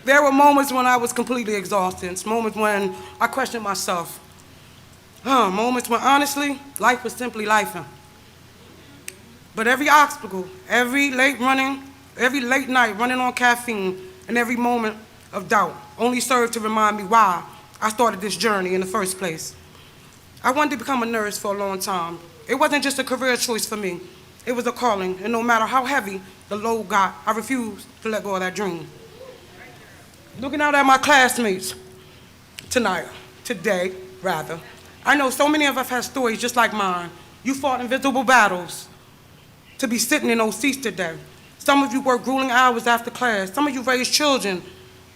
There were moments when I was completely exhausted, moments when I questioned myself, moments when honestly, life was simply lifing. But every obstacle, every late night running on caffeine, and every moment of doubt only served to remind me why I started this journey in the first place. I wanted to become a nurse for a long time. It wasn't just a career choice for me. It was a calling, and no matter how heavy the load got, I refused to let go of that dream. Looking out at my classmates today, I know so many of us have stories just like mine. You fought invisible battles to be sitting in those seats today. Some of you worked grueling hours after class. Some of you raised children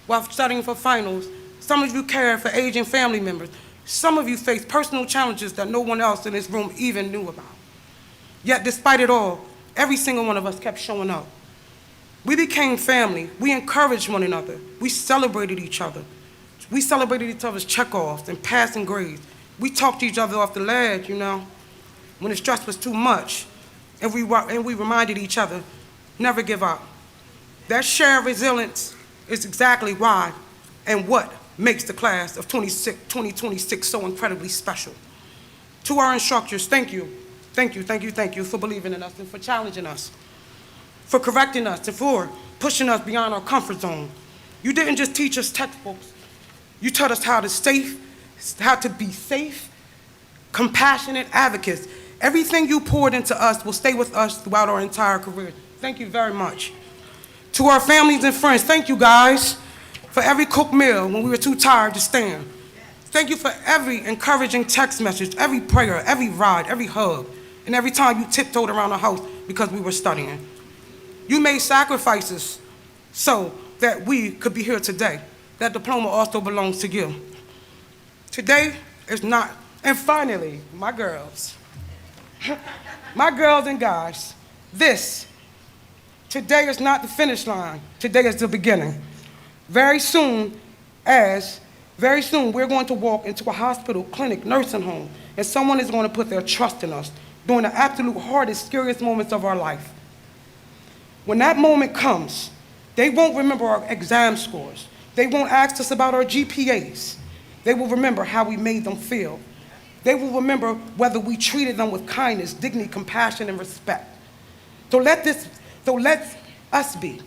while studying for finals. Some of you cared for aging family members. Some of you faced personal challenges that no one else in this room even knew about. Yet despite it all, every single one of us kept showing up. We became family. We encouraged one another. We celebrated each other. We celebrated each other's checkoffs and passing grades. We talked each other off the ledge, when the stress was too much. And we reminded each other, never give up. That shared resilience is exactly why and what makes the class of 2026 so incredibly special. To our instructors, thank you. Thank you for believing in us and for challenging us, for correcting us and for pushing us beyond our comfort zone. You didn't just teach us textbooks. You taught us how to be safe, compassionate advocates. Everything you poured into us will stay with us throughout our entire career. Thank you very much. To our families and friends, thank you guys for every cooked meal when we were too tired to stand. Thank you for every encouraging text message, every prayer, every ride, every hug, and every time you tiptoed around the house because we were studying. You made sacrifices so that we could be here today. That diploma also belongs to you. Today is not, and finally, my girls, my girls and guys, today is not the finish line. Today is the beginning. Very soon, we're going to walk into a hospital, clinic, nursing home, and someone is going to put their trust in us during the absolute hardest, scariest moments of our life. When that moment comes, they won't remember our exam scores. They won't ask us about our GPAs. They will remember how we made them feel. They will remember whether we treated them with kindness, dignity, compassion, and respect. So let us be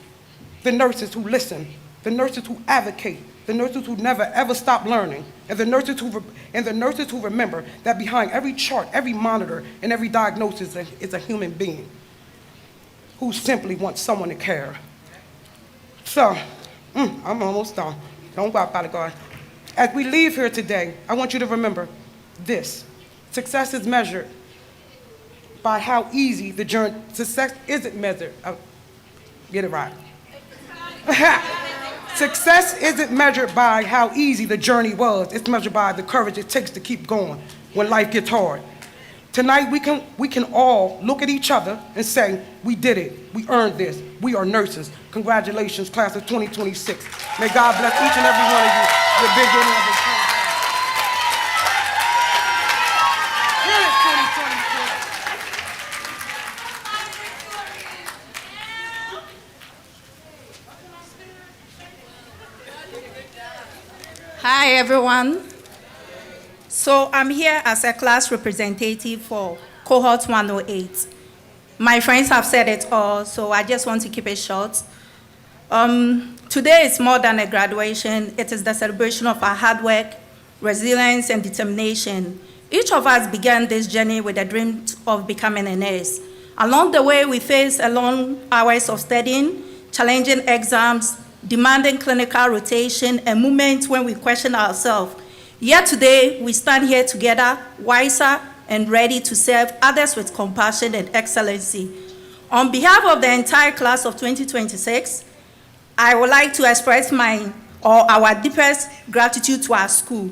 the nurses who listen, the nurses who advocate, the nurses who never ever stop learning, and the nurses who remember that behind every chart, every monitor, and every diagnosis is a human being. who simply want someone to care. So, I'm almost done. Don't go out, Father God. As we leave here today, I want you to remember this. Success is measured by how easy the journey, success isn't measured. Get it right. Success isn't measured by how easy the journey was. It's measured by the courage it takes to keep going when life gets hard. Tonight, we can all look at each other and say, we did it. We earned this. We are nurses. Congratulations, class of 2026. May God bless each and every one of you. You're big in and of this. Here's 2026. Hi, everyone. So I'm here as a class representative for cohort 108. My friends have said it all, so I just want to keep it short. Today is more than a graduation. It is the celebration of our hard work, resilience, and determination. Each of us began this journey with a dream of becoming a nurse. Along the way, we faced long hours of studying, challenging exams, demanding clinical rotation, and moments when we questioned ourselves. Yet today, we stand here together, wiser and ready to serve others with compassion and excellency. On behalf of the entire class of 2026, I would like to express our deepest gratitude to our school.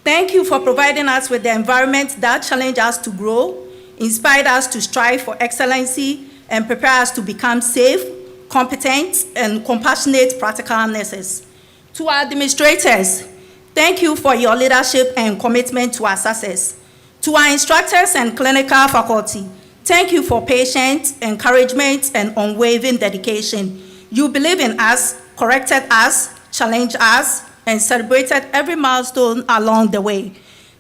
Thank you for providing us with the environment that challenged us to grow, inspired us to strive for excellency, and prepare us to become safe, competent, and compassionate practical nurses. To our administrators, thank you for your leadership and commitment to our success. To our instructors and clinical faculty, thank you for patience, encouragement, and unwavering dedication. You believe in us, corrected us, challenged us, and celebrated every milestone along the way.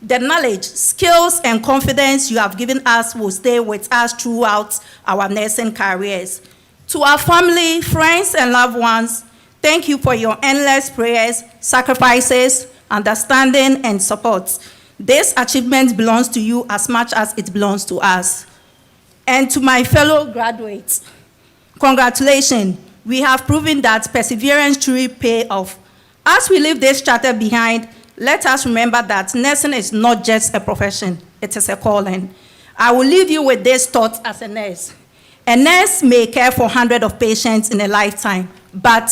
The knowledge, skills, and confidence you have given us will stay with us throughout our nursing careers. To our family, friends, and loved ones, thank you for your endless prayers, sacrifices, understanding, and support. This achievement belongs to you as much as it belongs to us. And to my fellow graduates, congratulations. We have proven that perseverance truly pays off. As we leave this chapter behind, let us remember that nursing is not just a profession, it is a calling. I will leave you with this thought as a nurse. A nurse may care for hundreds of patients in a lifetime, but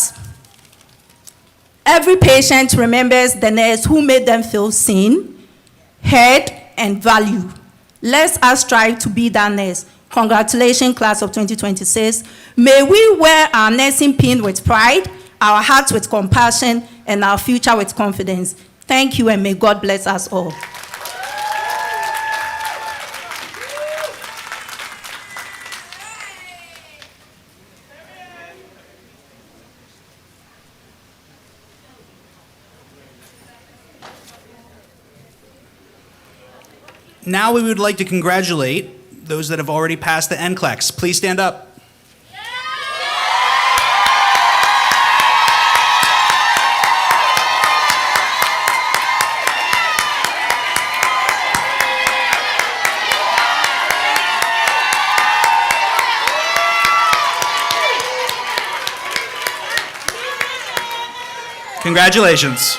every patient remembers the nurse who made them feel seen, heard, and valued. Let us strive to be that nurse. Congratulations, class of 2026. May we wear our nursing pin with pride, our hearts with compassion, and our future with confidence. Thank you, and may God bless us all. Now we would like to congratulate those that have already passed the NCLEX. Please stand up. Congratulations.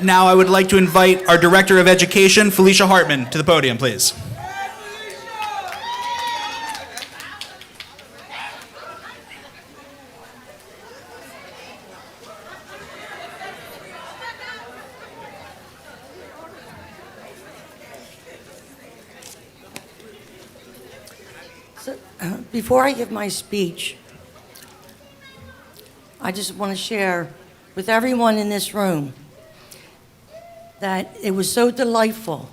Now I would like to invite our Director of Education, Felicia Hartman, to the podium, please. Before I give my speech, I just want to share with everyone in this room that it was so delightful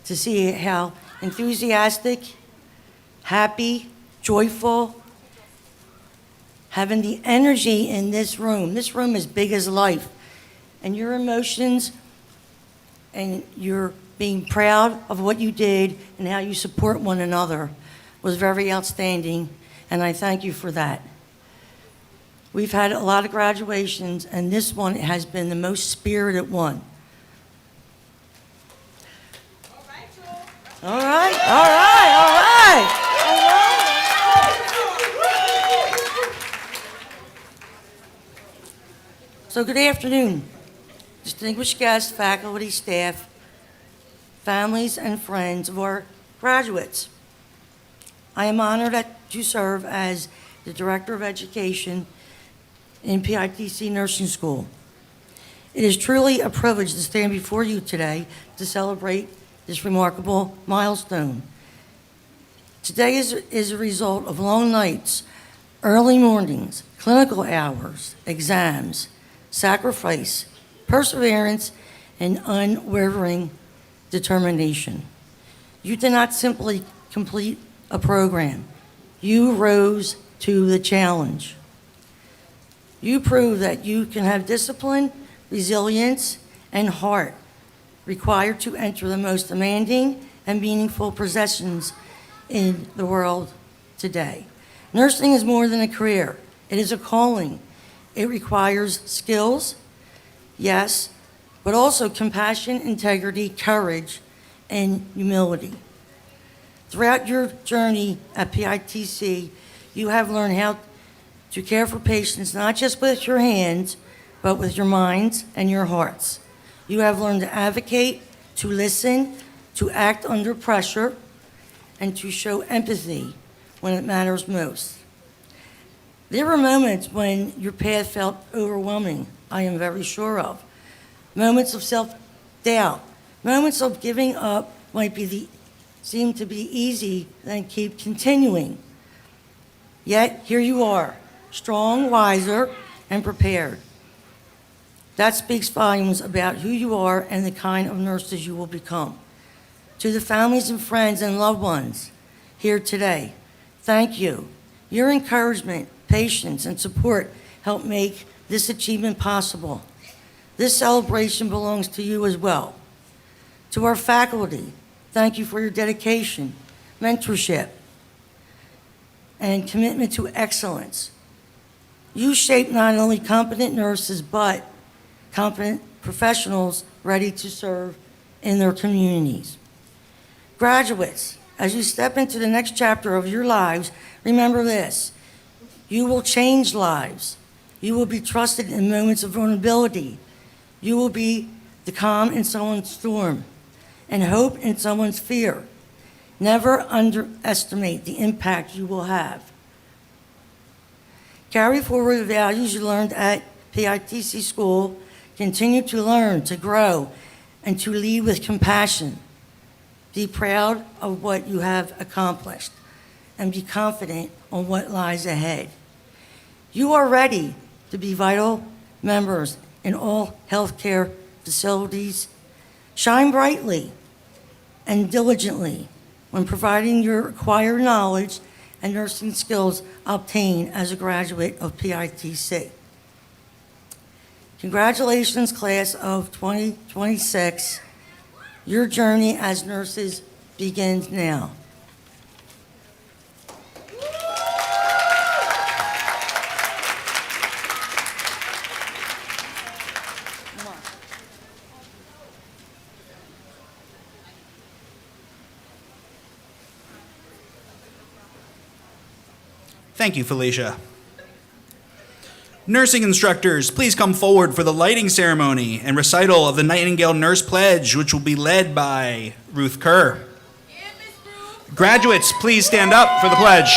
to see how enthusiastic, happy, joyful, having the energy in this room. This room is big as life. And your emotions and your being proud of what you did and how you support one another was very outstanding, and I thank you for that. We've had a lot of graduations, and this one has been the most spirited one. All right, all right, all right. So good afternoon, distinguished guests, faculty, staff, families, and friends of our graduates. I am honored to serve as the Director of Education in PITC Nursing School. It is truly a privilege to stand before you today to celebrate this remarkable milestone. Today is a result of long nights, early mornings, clinical hours, exams, sacrifice, perseverance, and unwavering determination. You did not simply complete a program. You rose to the challenge. You proved that you can have discipline, resilience, and heart required to enter the most demanding and meaningful professions in the world today. Nursing is more than a career. It is a calling. It requires skills, yes, but also compassion, integrity, courage, and humility. Throughout your journey at PITC, you have learned how to care for patients not just with your hands, but with your minds and your hearts. You have learned to advocate, to listen, to act under pressure, and to show empathy when it matters most. There were moments when your path felt overwhelming, I am very sure of. Moments of self-doubt, moments of giving up seem to be easy, then keep continuing. Yet, here you are, strong, wiser, and prepared. That speaks volumes about who you are and the kind of nurses you will become. To the families and friends and loved ones here today, thank you. Your encouragement, patience, and support helped make this achievement possible. This celebration belongs to you as well. To our faculty, thank you for your dedication, mentorship, and commitment to excellence. You shape not only competent nurses, but competent professionals ready to serve in their communities. Graduates, as you step into the next chapter of your lives, remember this: you will change lives. You will be trusted in moments of vulnerability. You will be the calm in someone's storm and hope in someone's fear. Never underestimate the impact you will have. Carry forward the values you learned at PITC school. Continue to learn, to grow, and to lead with compassion. Be proud of what you have accomplished and be confident on what lies ahead. You are ready to be vital members in all healthcare facilities. Shine brightly and diligently when providing your acquired knowledge and nursing skills obtained as a graduate of PITC. Congratulations, class of 2026. Your journey as nurses begins now. Thank you, Felicia. Nursing instructors, please come forward for the lighting ceremony and recital of the Nightingale Nurse Pledge, which will be led by Ruth Kerr. Graduates, please stand up for the pledge.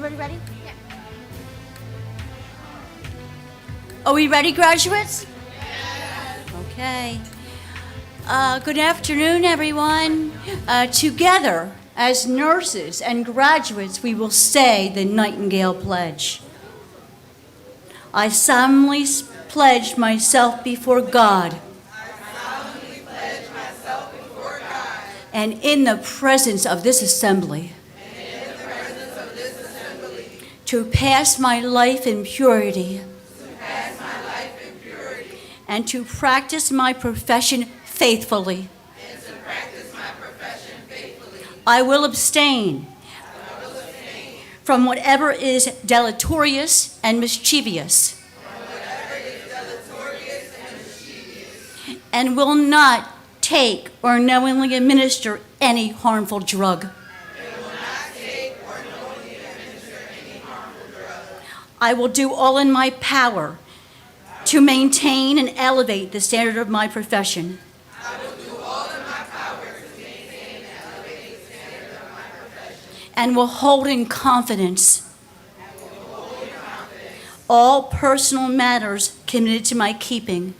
Everybody ready? Are we ready, graduates? Okay. Good afternoon, everyone. Together, as nurses and graduates, we will say the Nightingale Pledge. I solemnly pledge myself before God. And in the presence of this assembly. To pass my life in purity. And to practice my profession faithfully. I will abstain from whatever is deleterious and mischievous. And will not take or knowingly administer any harmful drug. I will do all in my power to maintain and elevate the standard of my profession. And will hold in confidence all personal matters committed to my keeping.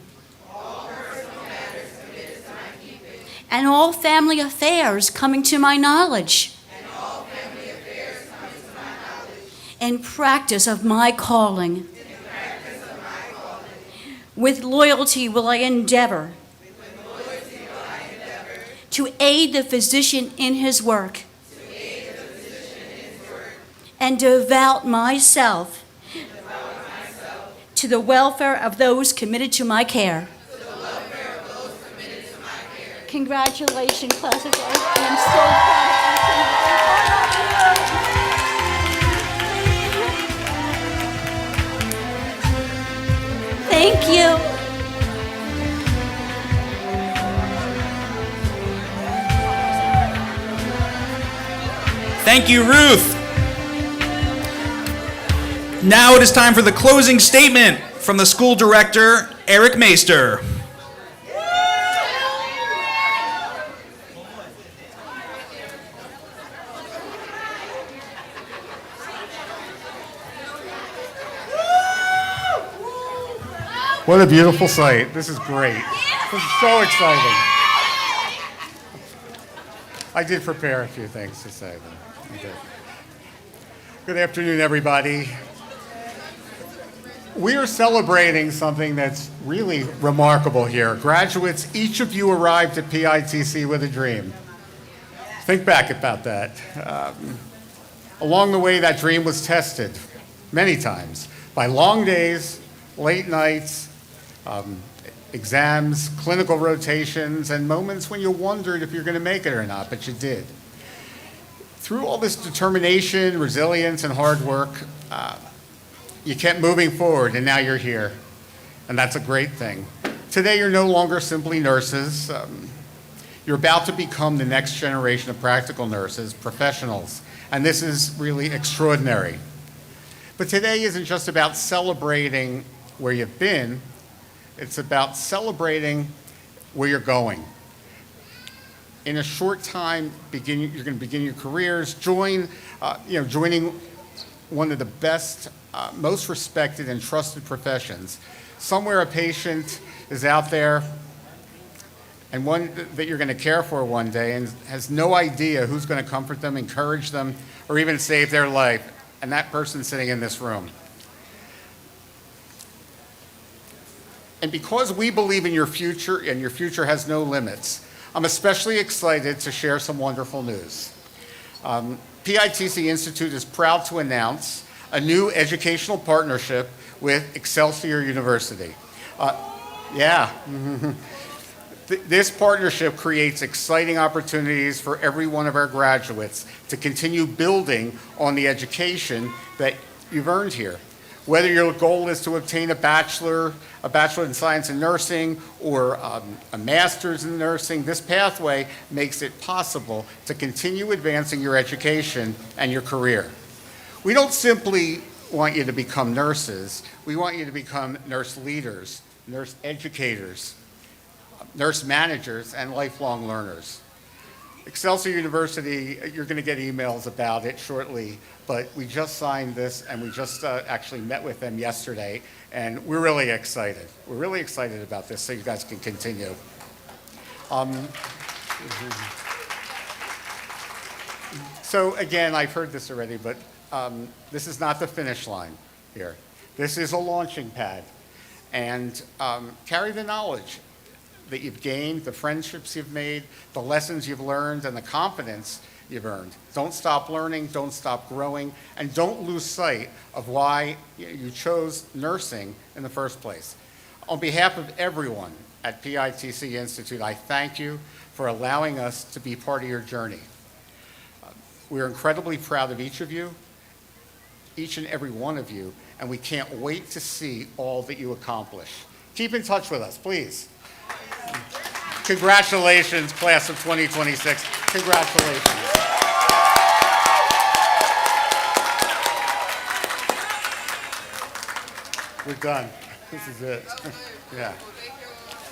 And all family affairs coming to my knowledge. In practice of my calling. With loyalty will I endeavor to aid the physician in his work. And devote myself to the welfare of those committed to my care. Congratulations, class of 8. I'm so proud. Thank you. Thank you, Ruth. Now it is time for the closing statement from the school director, Eric Meister. What a beautiful sight. This is great. This is so exciting. I did prepare a few things to say. I did. Good afternoon, everybody. We are celebrating something that's really remarkable here. Graduates, each of you arrived at PITC with a dream. Think back about that. Along the way, that dream was tested many times by long days, late nights, exams, clinical rotations, and moments when you wondered if you're going to make it or not, but you did. Through all this determination, resilience, and hard work, you kept moving forward, and now you're here, and that's a great thing. Today, you're no longer simply nurses. You're about to become the next generation of practical nurses, professionals, and this is really extraordinary. But today isn't just about celebrating where you've been, it's about celebrating where you're going. In a short time, you're going to begin your careers, joining one of the best, most respected and trusted professions. Somewhere a patient is out there and one that you're going to care for one day and has no idea who's going to comfort them, encourage them, or even save their life, and that person's sitting in this room. And because we believe in your future, and your future has no limits, I'm especially excited to share some wonderful news. PITC Institute is proud to announce a new educational partnership with Excelsior University. This partnership creates exciting opportunities for every one of our graduates to continue building on the education that you've earned here. Whether your goal is to obtain a bachelor in science and nursing, or a master's in nursing, this pathway makes it possible to continue advancing your education and your career. We don't simply want you to become nurses, we want you to become nurse leaders, nurse educators, nurse managers, and lifelong learners. Excelsior University, you're going to get emails about it shortly, but we just signed this and we just actually met with them yesterday, and we're really excited. We're really excited about this, so you guys can continue. So again, I've heard this already, but this is not the finish line here. This is a launching pad, and carry the knowledge that you've gained, the friendships you've made, the lessons you've learned, and the confidence you've earned. Don't stop learning, don't stop growing, and don't lose sight of why you chose nursing in the first place. On behalf of everyone at PITC Institute, I thank you for allowing us to be part of your journey. We're incredibly proud of each of you, each and every one of you, and we can't wait to see all that you accomplish. Keep in touch with us, please. Congratulations, class of 2026. Congratulations. We're done. This is it. Yeah.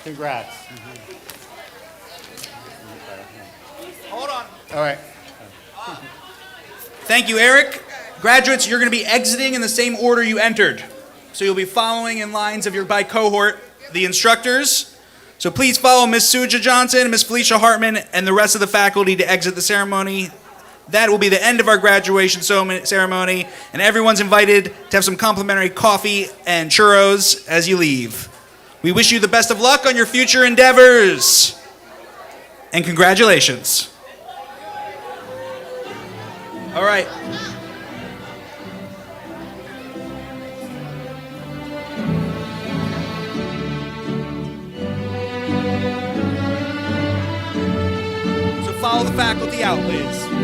Congrats. Hold on. All right. Thank you, Eric. Graduates, you're going to be exiting in the same order you entered. So you'll be following in lines of your by cohort, the instructors. So please follow Ms. Suja Johnson, Ms. Felicia Hartman, and the rest of the faculty to exit the ceremony. That will be the end of our graduation ceremony, and everyone's invited to have some complimentary coffee and churros as you leave. We wish you the best of luck on your future endeavors, and congratulations. All right. So follow the faculty out, please.